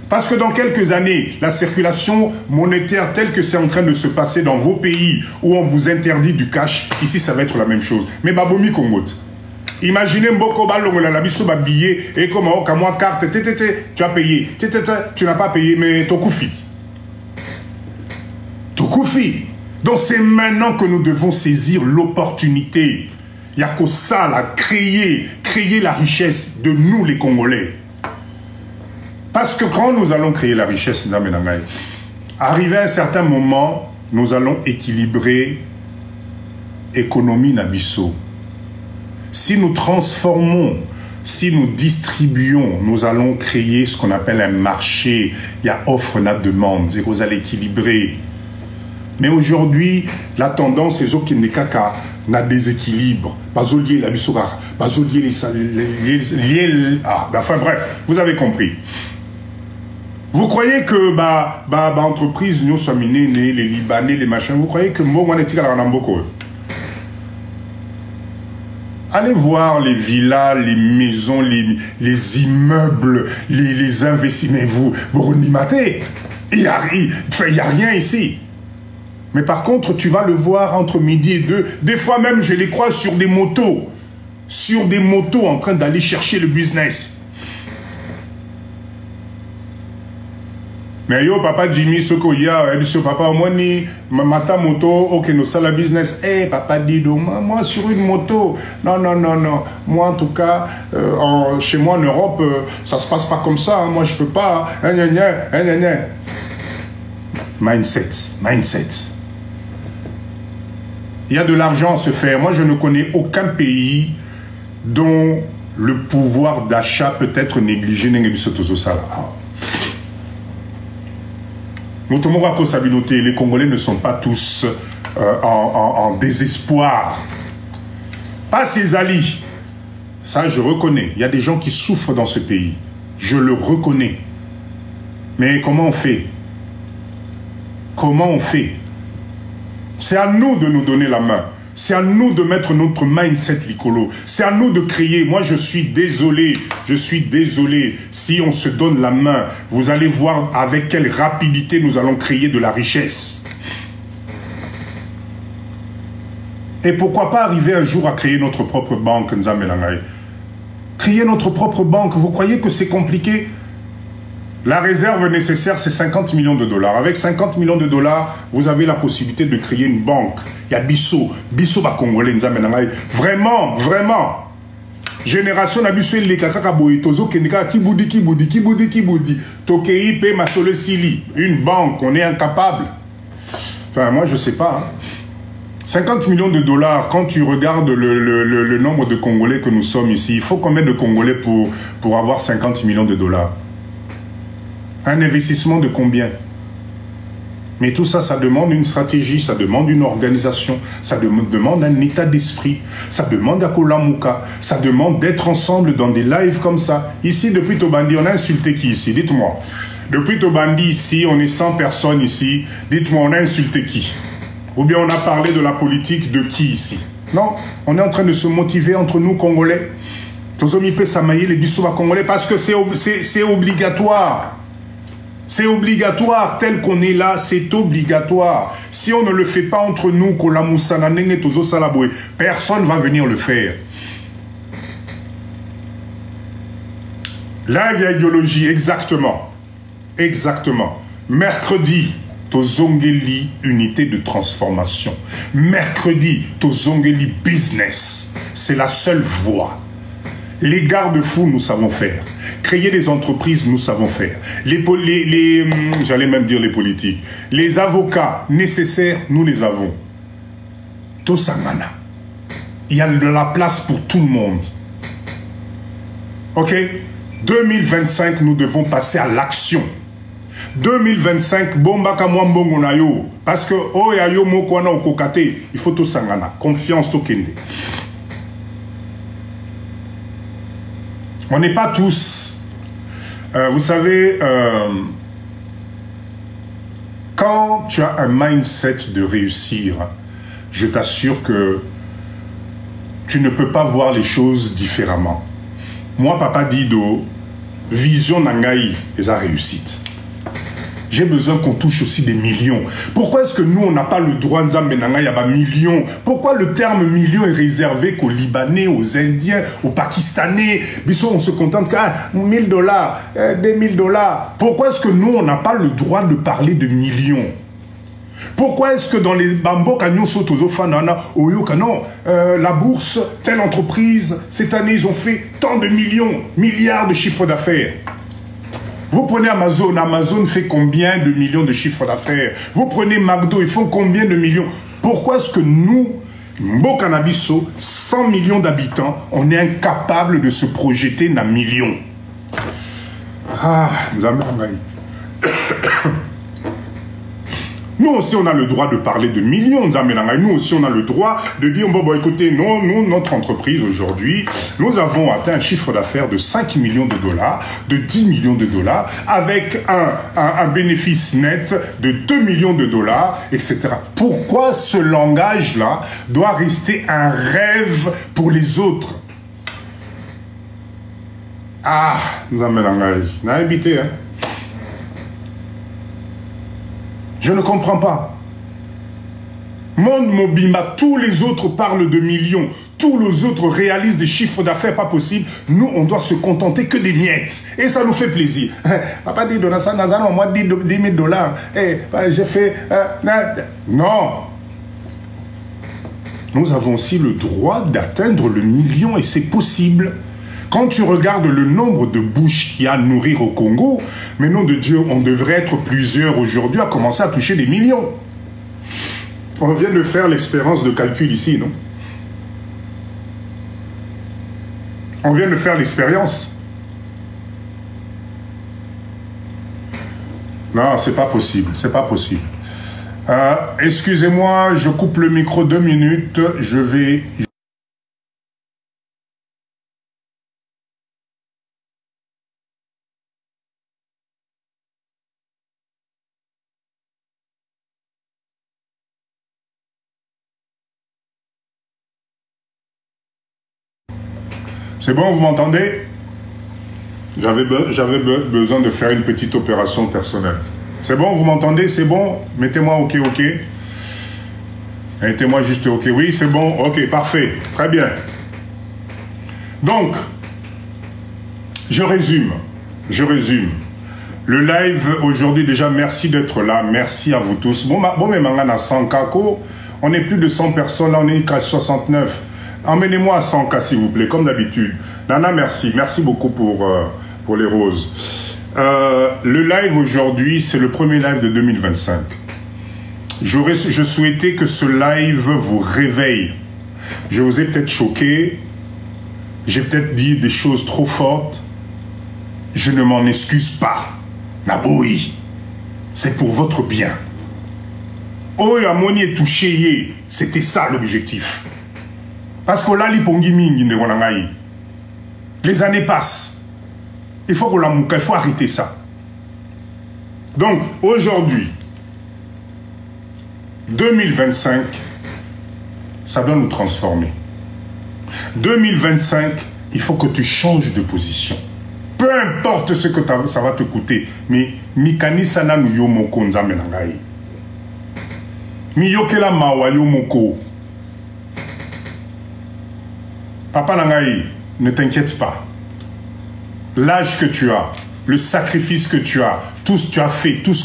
Parce que dans quelques années, la circulation monétaire telle que c'est en train de se passer dans vos pays où on vous interdit du cash, ici ça va être la même chose. Mais Babomi Kongot, imaginez Mboko Balongo la biso ba billet et comment comme moi carte tu as payé, tu n'as pas payé mais Tokufit. Tokufit. Donc c'est maintenant que nous devons saisir l'opportunité. Il n'y a que ça là, créer la richesse de nous les Congolais. Parce que quand nous allons créer la richesse, arrivé à un certain moment, nous allons équilibrer l'économie Nabiso. Si nous transformons, si nous distribuons, nous allons créer ce qu'on appelle un marché. Il y a offre et demande, et vous allez équilibrer. Mais aujourd'hui, la tendance est qu'il n'y a déséquilibre. Bazolier la bissoura, bazolier les enfin bref, vous avez compris. Vous croyez que entreprise nous sommes les Libanais, les machins, vous croyez que moi on est tiré à Namboko? Allez voir les villas, les maisons, les immeubles, les investissements. Vous matez. Il n'y a rien ici. Mais par contre, tu vas le voir entre midi et 2. Des fois même, je les croise sur des motos. Sur des motos en train d'aller chercher le business. Mais yo, papa Jimmy, ce qu'il y a, papa, moi, ni mata moto, ok, nous ça la business. Eh, papa Dido, moi, sur une moto. Non. Moi, en tout cas, chez moi en Europe, ça se passe pas comme ça. Hein. Moi, je peux pas. Mindset. Il y a de l'argent à se faire. Moi, je ne connais aucun pays dont le pouvoir d'achat peut être négligé. Les Congolais ne sont pas tous en désespoir. Pas ces alliés. Ça, je reconnais. Il y a des gens qui souffrent dans ce pays. Je le reconnais. Mais comment on fait? Comment on fait? C'est à nous de nous donner la main. C'est à nous de mettre notre mindset licolo. C'est à nous de créer. Moi, je suis désolé. Je suis désolé. Si on se donne la main, vous allez voir avec quelle rapidité nous allons créer de la richesse. Et pourquoi pas arriver un jour à créer notre propre banque, Nzambe Nangai? Créer notre propre banque, vous croyez que c'est compliqué? La réserve nécessaire, c'est 50 millions de dollars. Avec 50 millions de dollars, vous avez la possibilité de créer une banque. Il y a Bisso ba Congolais, Nzambe Nangai. Vraiment, vraiment. Génération na biso les kaka boy tozo kenika kibudi. Tokei pe masole sili. Une banque, on est incapable. Enfin, moi, je sais pas. Hein. 50 millions de dollars, quand tu regardes le nombre de Congolais que nous sommes ici, il faut combien de Congolais pour avoir 50 millions de dollars? Un investissement de combien? Mais tout ça, ça demande une stratégie, ça demande une organisation, ça demande un état d'esprit, ça demande à Kolamuka, ça demande d'être ensemble dans des lives comme ça. Ici, depuis Tobandi, on a insulté qui ici? Dites-moi. Depuis Tobandi, ici, on est 100 personnes ici. Dites-moi, on a insulté qui? Ou bien on a parlé de la politique de qui ici? Non, on est en train de se motiver entre nous, Congolais. Tozomipe Samaye, les Bissouba Congolais, parce que c'est obligatoire. C'est obligatoire, tel qu'on est là, c'est obligatoire. Si on ne le fait pas entre nous, personne ne va venir le faire. Là, il y a idéologie, exactement. Exactement. Mercredi, Tozongeli, unité de transformation. Mercredi, Tozongeli, business. C'est la seule voie. Les garde-fous, nous savons faire. Créer des entreprises, nous savons faire. J'allais même dire les politiques. Les avocats nécessaires, nous les avons. Tosangana. Il y a de la place pour tout le monde. Ok? 2025, nous devons passer à l'action. 2025, bombaka mwambongo na yo. Parce que, oh ya yo moko wana okokate, il faut tosangana. Confiance tokende. On n'est pas tous... vous savez, quand tu as un mindset de réussir, je t'assure que tu ne peux pas voir les choses différemment. Moi, Papa Dido, vision nangai et sa réussite. J'ai besoin qu'on touche aussi des millions. Pourquoi est-ce que nous, on n'a pas le droit de Nzambe Yaba millions? Pourquoi le terme million est réservé qu'aux Libanais, aux Indiens, aux Pakistanais? Bissot, on se contente qu'à 1000 dollars, 2000 dollars. Pourquoi est-ce que nous, on n'a pas le droit de parler de millions? Pourquoi est-ce que dans les bambos canons sotozofanana, non, la bourse, telle entreprise, cette année, ils ont fait tant de millions, milliards de chiffres d'affaires? Vous prenez Amazon, Amazon fait combien de millions de chiffres d'affaires? Vous prenez McDo, ils font combien de millions? Pourquoi est-ce que nous, Mbokanabiso, 100 millions d'habitants, on est incapable de se projeter dans millions? Ah, Nzambe. Nous aussi, on a le droit de parler de millions. Nous aussi, on a le droit de dire, bon, écoutez, nous, notre entreprise aujourd'hui, nous avons atteint un chiffre d'affaires de 5 millions de dollars, de 10 millions de dollars, avec un bénéfice net de 2 millions de dollars, etc. Pourquoi ce langage-là doit rester un rêve pour les autres? Ah, nous avons habité, hein. Je ne comprends pas. Monde Mobimba, tous les autres parlent de millions. Tous les autres réalisent des chiffres d'affaires pas possibles. Nous, on doit se contenter que des miettes. Et ça nous fait plaisir. Papa dit, Donassa Nazan, moi, 10 000 dollars. J'ai fait... non. Nous avons aussi le droit d'atteindre le million et c'est possible. Quand tu regardes le nombre de bouches qu'il y a à nourrir au Congo, mais nom de Dieu, on devrait être plusieurs aujourd'hui à commencer à toucher des millions. On vient de faire l'expérience de calcul ici, non? On vient de faire l'expérience. Non, c'est pas possible, c'est pas possible. Excusez-moi, je coupe le micro 2 minutes, je vais... C'est bon, vous m'entendez? J'avais besoin de faire une petite opération personnelle. C'est bon, vous m'entendez? C'est bon? Mettez-moi OK, OK. Mettez-moi juste OK. Oui, c'est bon. OK, parfait. Très bien. Donc, je résume. Le live aujourd'hui, déjà, merci d'être là. Merci à vous tous. Bon, mais maintenant, à 100 kako, on est plus de 100 personnes. Là, on est à 69. Emmenez-moi à 100 cas, s'il vous plaît, comme d'habitude. Nana, merci. Merci beaucoup pour les roses. Le live aujourd'hui, c'est le premier live de 2025. Je souhaitais que ce live vous réveille. Je vous ai peut-être choqué. J'ai peut-être dit des choses trop fortes. Je ne m'en excuse pas. Naboui, c'est pour votre bien. Oh, Amoni est touché. C'était ça l'objectif. Parce que là, les années passent. Il faut arrêter ça. Donc, aujourd'hui, 2025, ça doit nous transformer. 2025, il faut que tu changes de position. Peu importe ce que ça va te coûter, mais Mikani sana nu yomoko nzambe nangai. Miyokela mawa yomoko. Papa nangai, ne t'inquiète pas. L'âge que tu as, le sacrifice que tu as, tout ce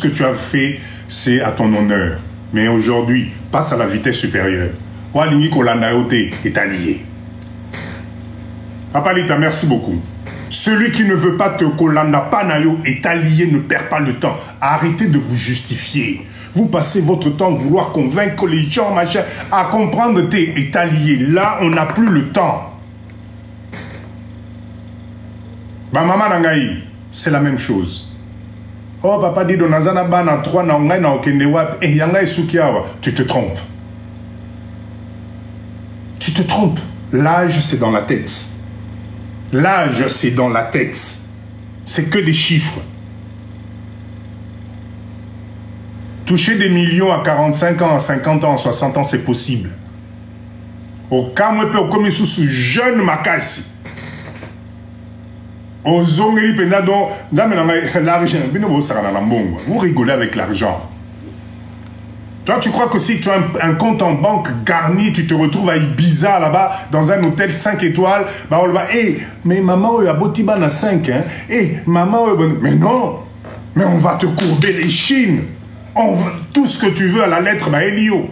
que tu as fait, c'est à ton honneur. Mais aujourd'hui, passe à la vitesse supérieure. Walingi Kolanaote est allié. Papa Lita, merci beaucoup. Celui qui ne veut pas te kolanda panayo est allié, ne perd pas le temps. Arrêtez de vous justifier. Vous passez votre temps à vouloir convaincre les gens, machin, à comprendre t'es est allié. Là, on n'a plus le temps. Bah maman nangai, c'est la même chose. Oh papa dit donazana bana 3 na ngai na okendewap et yangai sukiawa, tu te trompes. Tu te trompes. L'âge c'est dans la tête. L'âge c'est dans la tête. C'est que des chiffres. Toucher des millions à 45 ans, à 50 ans, à 60 ans, c'est possible. Au cas où on peut comme sous jeune makasi. Vous rigolez avec l'argent. Toi, tu crois que si tu as un compte en banque garni, tu te retrouves à Ibiza là-bas, dans un hôtel 5 étoiles, bah on va, hey, mais maman, il y a Botiban à 5, hein? Hey, maman, mais non, mais on va te courber les chines. Tout ce que tu veux à la lettre, bah Elio.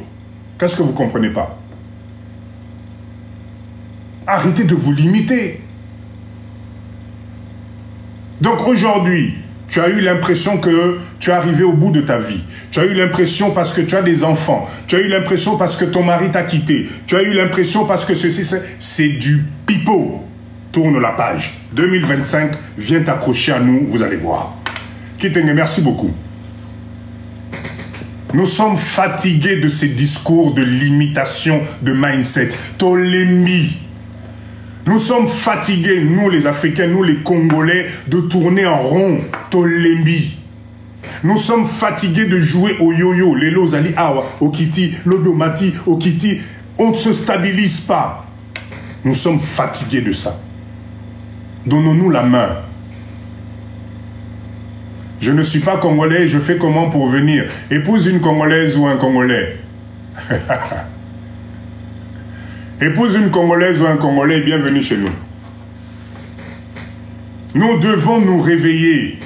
Qu'est-ce que vous ne comprenez pas? Arrêtez de vous limiter. Donc aujourd'hui, tu as eu l'impression que tu es arrivé au bout de ta vie. Tu as eu l'impression parce que tu as des enfants. Tu as eu l'impression parce que ton mari t'a quitté. Tu as eu l'impression parce que ceci, c'est du pipeau. Tourne la page. 2025, viens t'accrocher à nous, vous allez voir. Kitenge, merci beaucoup. Nous sommes fatigués de ces discours de limitation, de mindset. Tolémie. Nous sommes fatigués, nous les Africains, nous les Congolais, de tourner en rond, Tolembi. Nous sommes fatigués de jouer au yo-yo, les Lozali Awa, au Kiti, l'Odomati, au Kiti. On ne se stabilise pas. Nous sommes fatigués de ça. Donnons-nous la main. Je ne suis pas Congolais, je fais comment pour venir? Épouse une Congolaise ou un Congolais. Épouse une Congolaise ou un Congolais, bienvenue chez nous. Nous devons nous réveiller.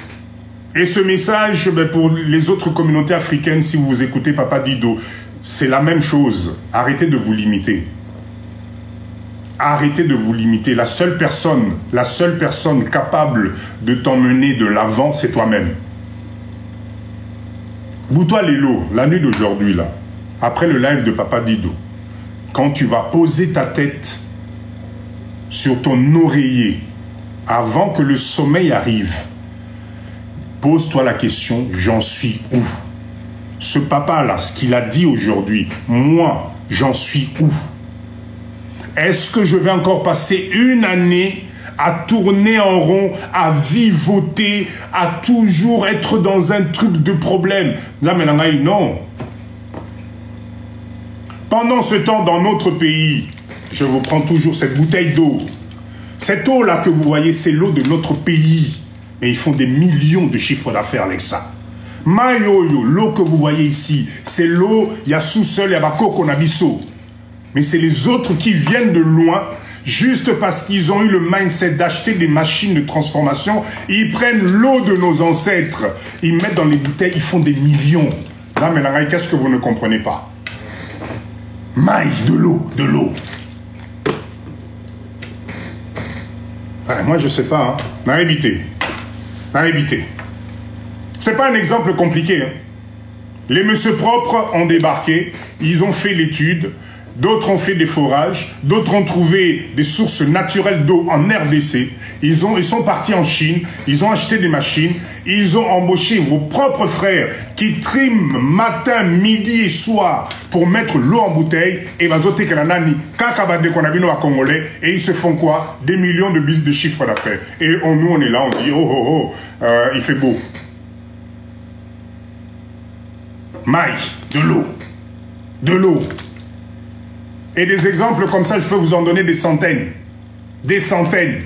Et ce message, pour les autres communautés africaines, si vous écoutez Papa Dido, c'est la même chose. Arrêtez de vous limiter. Arrêtez de vous limiter. La seule personne capable de t'emmener de l'avant, c'est toi-même. Boutoua Lelo, la nuit d'aujourd'hui, là, après le live de Papa Dido, quand tu vas poser ta tête sur ton oreiller, avant que le sommeil arrive, pose-toi la question, j'en suis où? Ce papa-là, ce qu'il a dit aujourd'hui, moi, j'en suis où? Est-ce que je vais encore passer une année à tourner en rond, à vivoter, à toujours être dans un truc de problème? Non. Pendant ce temps, dans notre pays, je vous prends toujours cette bouteille d'eau. Cette eau-là que vous voyez, c'est l'eau de notre pays. Et ils font des millions de chiffres d'affaires avec ça. Mayoyo, l'eau que vous voyez ici, c'est l'eau, il y a sous-sol, il y a Bakoko Nabiso. Mais c'est les autres qui viennent de loin, juste parce qu'ils ont eu le mindset d'acheter des machines de transformation. Ils prennent l'eau de nos ancêtres, ils mettent dans les bouteilles, ils font des millions. Là, mais là, qu'est-ce que vous ne comprenez pas? Maï, de l'eau, de l'eau. Ouais, moi, je ne sais pas. Hein. N'a évité. N'a évité. Ce n'est pas un exemple compliqué. Hein. Les messieurs propres ont débarqué, ils ont fait l'étude, d'autres ont fait des forages, d'autres ont trouvé des sources naturelles d'eau en RDC, ils sont partis en Chine, ils ont acheté des machines, ils ont embauché vos propres frères qui triment matin, midi et soir pour mettre l'eau en bouteille, et et ils se font quoi? Des millions de chiffres d'affaires. Et nous on est là, on dit il fait beau. Maï, de l'eau. De l'eau. Et des exemples comme ça, je peux vous en donner des centaines. Des centaines.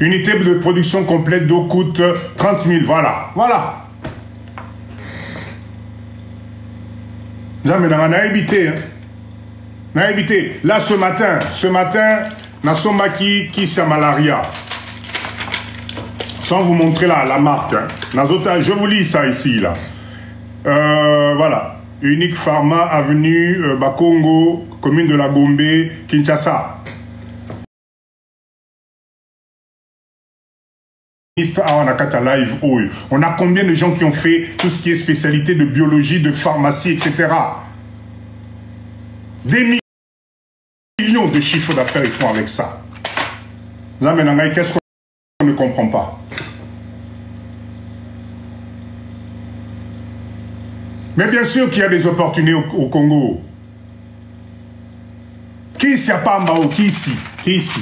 Unité de production complète d'eau coûte 30 000. Voilà. Voilà. Jamais, on a évité. On a évité. Là, ce matin, Nassoma qui c'est malaria. Sans vous montrer là, la marque. Hein. Je vous lis ça ici, là. Voilà. Unique Pharma, avenue Bakongo, commune de la Gombe, Kinshasa. On a combien de gens qui ont fait tout ce qui est spécialité de biologie, de pharmacie, etc. Des millions de chiffres d'affaires ils font avec ça. Qu'est-ce qu'on ne comprend pas? Mais bien sûr qu'il y a des opportunités au Congo. Qui ici a pas en qui ici? Qui ici?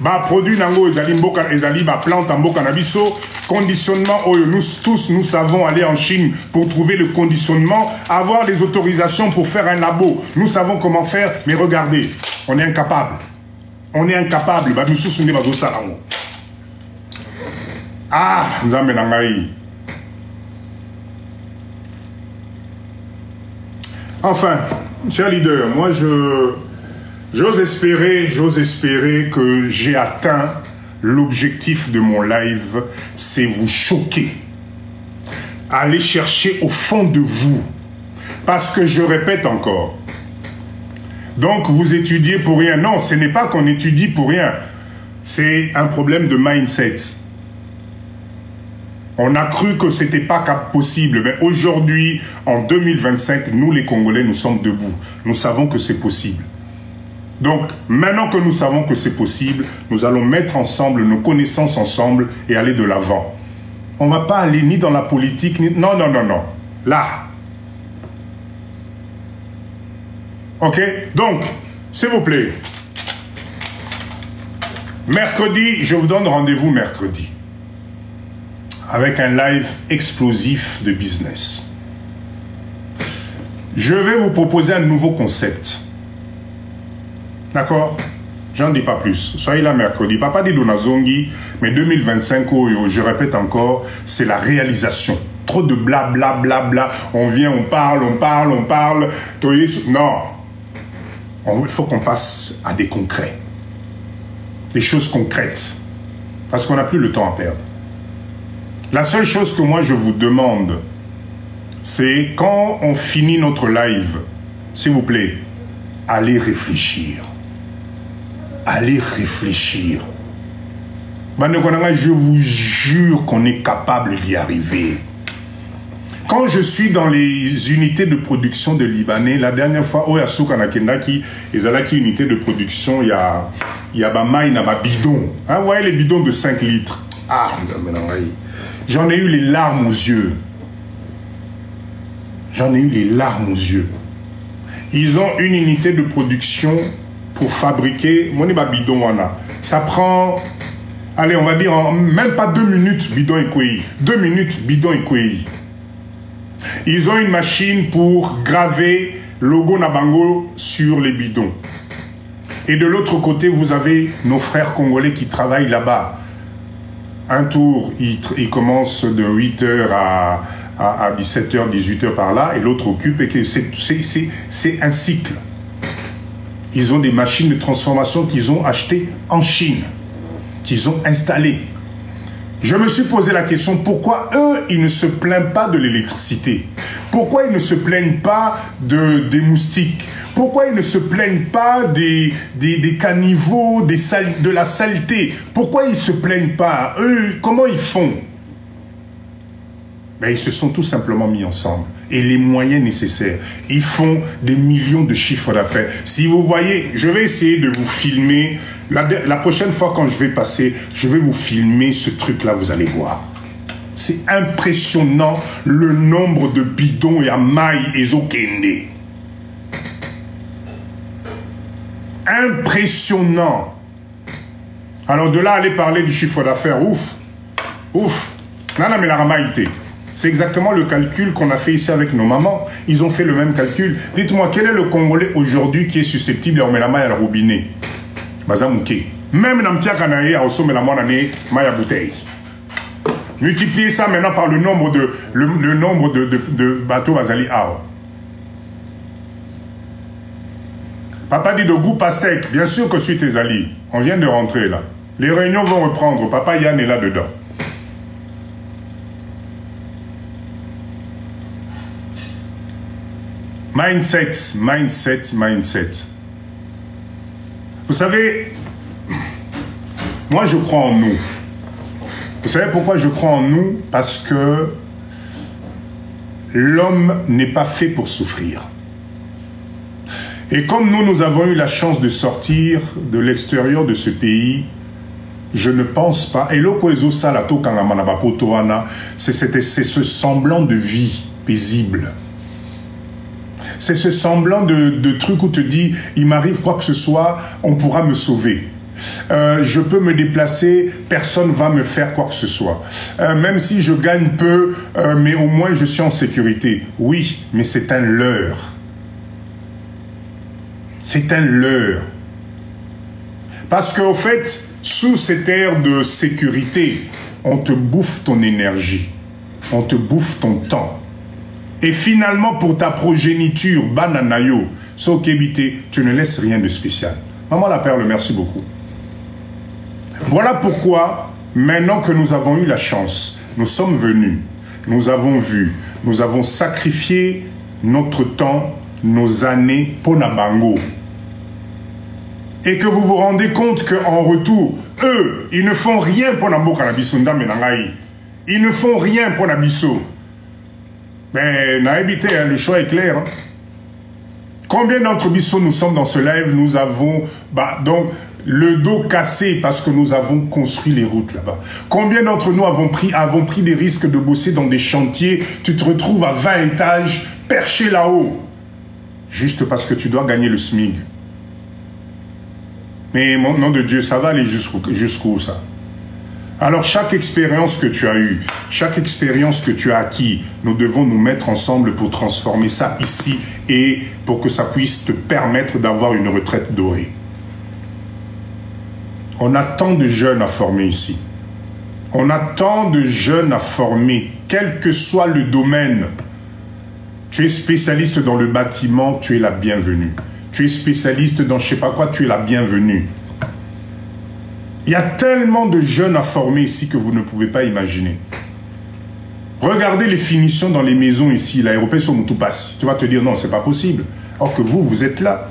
Bah, produit nango ezali mboka ezali ba plante en mboka na biso, conditionnement nous tous nous savons aller en Chine pour trouver le conditionnement, avoir les autorisations pour faire un labo. Nous savons comment faire, mais regardez, on est incapable. On est incapable. Bah, nous soutenons les salango. Ah, nzambe nangai. Enfin, cher leader, moi j'ose espérer que j'ai atteint l'objectif de mon live, c'est vous choquer. Allez chercher au fond de vous. Parce que je répète encore. Donc vous étudiez pour rien. Non, ce n'est pas qu'on étudie pour rien. C'est un problème de mindset. On a cru que ce n'était pas possible. Mais aujourd'hui, en 2025, nous les Congolais, nous sommes debout. Nous savons que c'est possible. Donc, maintenant que nous savons que c'est possible, nous allons mettre ensemble nos connaissances ensemble et aller de l'avant. On ne va pas aller ni dans la politique, ni... Non, non, non, non. Là. OK? Donc, s'il vous plaît, mercredi, je vous donne rendez-vous mercredi. Avec un live explosif de business. Je vais vous proposer un nouveau concept. D'accord? J'en dis pas plus. Soyez là mercredi. Papa dit Donazongi, mais 2025, je répète encore, c'est la réalisation. Trop de blabla, blabla. On vient, on parle. Non. Il faut qu'on passe à des concrets. Des choses concrètes. Parce qu'on n'a plus le temps à perdre. La seule chose que moi je vous demande, c'est quand on finit notre live, s'il vous plaît, allez réfléchir. Allez réfléchir. Je vous jure qu'on est capable d'y arriver. Quand je suis dans les unités de production de Libanais, la dernière fois, ils ont une unité de production, il y a un bidon. Vous voyez les bidons de 5 litres. Ah, j'en ai eu les larmes aux yeux. J'en ai eu les larmes aux yeux. Ils ont une unité de production pour fabriquer. Ça prend, allez, on va dire, même pas 2 minutes, bidon et kouei. 2 minutes, bidon et kouei. Ils ont une machine pour graver logo Nabango sur les bidons. Et de l'autre côté, vous avez nos frères congolais qui travaillent là-bas. Un tour, il commence de 8h à 17h, 18h par là, et l'autre occupe, et c'est un cycle. Ils ont des machines de transformation qu'ils ont achetées en Chine, qu'ils ont installées. Je me suis posé la question, pourquoi eux, ils ne se plaignent pas de l'électricité? Pourquoi ils ne se plaignent pas des moustiques? Pourquoi ils ne se plaignent pas des caniveaux, de la saleté? Pourquoi ils ne se plaignent pas? Eux, comment ils font? Ben, ils se sont tout simplement mis ensemble. Et les moyens nécessaires. Ils font des millions de chiffres d'affaires. Si vous voyez, je vais essayer de vous filmer. La prochaine fois quand je vais passer, je vais vous filmer ce truc-là, vous allez voir. C'est impressionnant le nombre de bidons et amailles et zokende. Impressionnant. Alors de là, aller parler du chiffre d'affaires, ouf. Ouf. Nana mais la ramaïté. C'est exactement le calcul qu'on a fait ici avec nos mamans. Ils ont fait le même calcul. Dites-moi, quel est le Congolais aujourd'hui qui est susceptible à mettre la main à la robinet? Bazamouké. Même dans le Kanaï, à Osso, la main à bouteille. Multipliez ça maintenant par le nombre de bateaux Bazali Ao. Papa dit de goût pastèque. Bien sûr que je suis tes alliés. On vient de rentrer là. Les réunions vont reprendre. Papa Yann est là-dedans. Mindset, mindset, mindset. Vous savez, moi je crois en nous. Vous savez pourquoi je crois en nous? Parce que l'homme n'est pas fait pour souffrir. Et comme nous avons eu la chance de sortir de l'extérieur de ce pays, je ne pense pas, et c'est ce semblant de vie paisible. C'est ce semblant de truc où tu te dis, il m'arrive quoi que ce soit, on pourra me sauver. Je peux me déplacer, personne ne va me faire quoi que ce soit. Même si je gagne peu, mais au moins je suis en sécurité. Oui, mais c'est un leurre. C'est un leurre. Parce qu'au fait, sous cette ère de sécurité, on te bouffe ton énergie. On te bouffe ton temps. Et finalement, pour ta progéniture, bananayo, sokebité, tu ne laisses rien de spécial. Maman la Perle, merci beaucoup. Voilà pourquoi, maintenant que nous avons eu la chance, nous sommes venus, nous avons vu, nous avons sacrifié notre temps, nos années pour Nabango. Et que vous vous rendez compte qu'en retour, eux, ils ne font rien pour Nambo Kanabiso Ndamenangaï. Ils ne font rien pour Nabiso. Mais le choix est clair. Hein? Combien d'entre nous sommes dans ce live? Nous avons donc le dos cassé parce que nous avons construit les routes là-bas. Combien d'entre nous avons pris des risques de bosser dans des chantiers? Tu te retrouves à 20 étages, perché là-haut, juste parce que tu dois gagner le SMIC. Mais mon nom de Dieu, ça va aller jusqu'où ça? Alors, chaque expérience que tu as eue, chaque expérience que tu as acquis, nous devons nous mettre ensemble pour transformer ça ici et pour que ça puisse te permettre d'avoir une retraite dorée. On a tant de jeunes à former ici. On a tant de jeunes à former, quel que soit le domaine. Tu es spécialiste dans le bâtiment, tu es la bienvenue. Tu es spécialiste dans je ne sais pas quoi, tu es la bienvenue. Il y a tellement de jeunes à former ici que vous ne pouvez pas imaginer. Regardez les finitions dans les maisons ici, l'aéroport sur Moutoupas. Tu vas te dire non, c'est pas possible. Or que vous êtes là.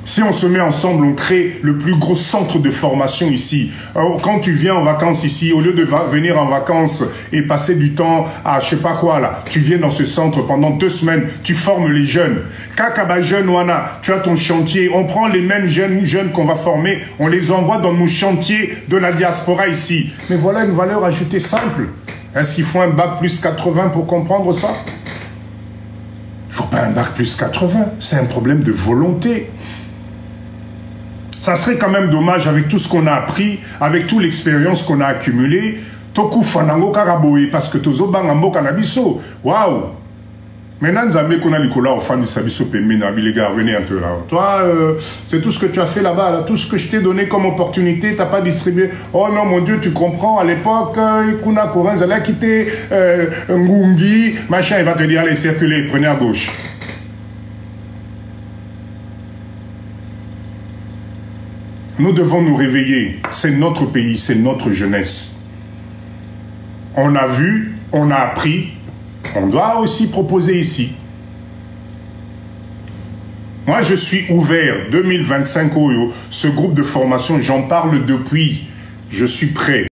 Si on se met ensemble, on crée le plus gros centre de formation ici. Quand tu viens en vacances ici, au lieu de venir en vacances et passer du temps à je sais pas quoi là, tu viens dans ce centre pendant 2 semaines, tu formes les jeunes. Kakaba jeune Wana, tu as ton chantier, on prend les mêmes jeunes qu'on va former, on les envoie dans nos chantiers de la diaspora ici. Mais voilà une valeur ajoutée simple. Est-ce qu'il faut un bac plus 80 pour comprendre ça? Il ne faut pas un bac plus 80, c'est un problème de volonté. Ça serait quand même dommage avec tout ce qu'on a appris, avec toute l'expérience qu'on a accumulée, Toku Fanango Karaboé, parce que Tozo Bangambo Kanabiso, waouh! Maintenant, Nzambe qu'on a Nicolas au fan de Sabiso Pemina, les gars, venez un peu là. Toi, c'est tout ce que tu as fait là-bas, là. Tout ce que je t'ai donné comme opportunité, tu n'as pas distribué. Oh non, mon Dieu, tu comprends, à l'époque, Ikuna Koran, Zala quitté Ngungi, machin, il va te dire, allez, circulez, prenez à gauche. Nous devons nous réveiller. C'est notre pays, c'est notre jeunesse. On a vu, on a appris. On doit aussi proposer ici. Moi, je suis ouvert. 2025, ce groupe de formation, j'en parle depuis. Je suis prêt.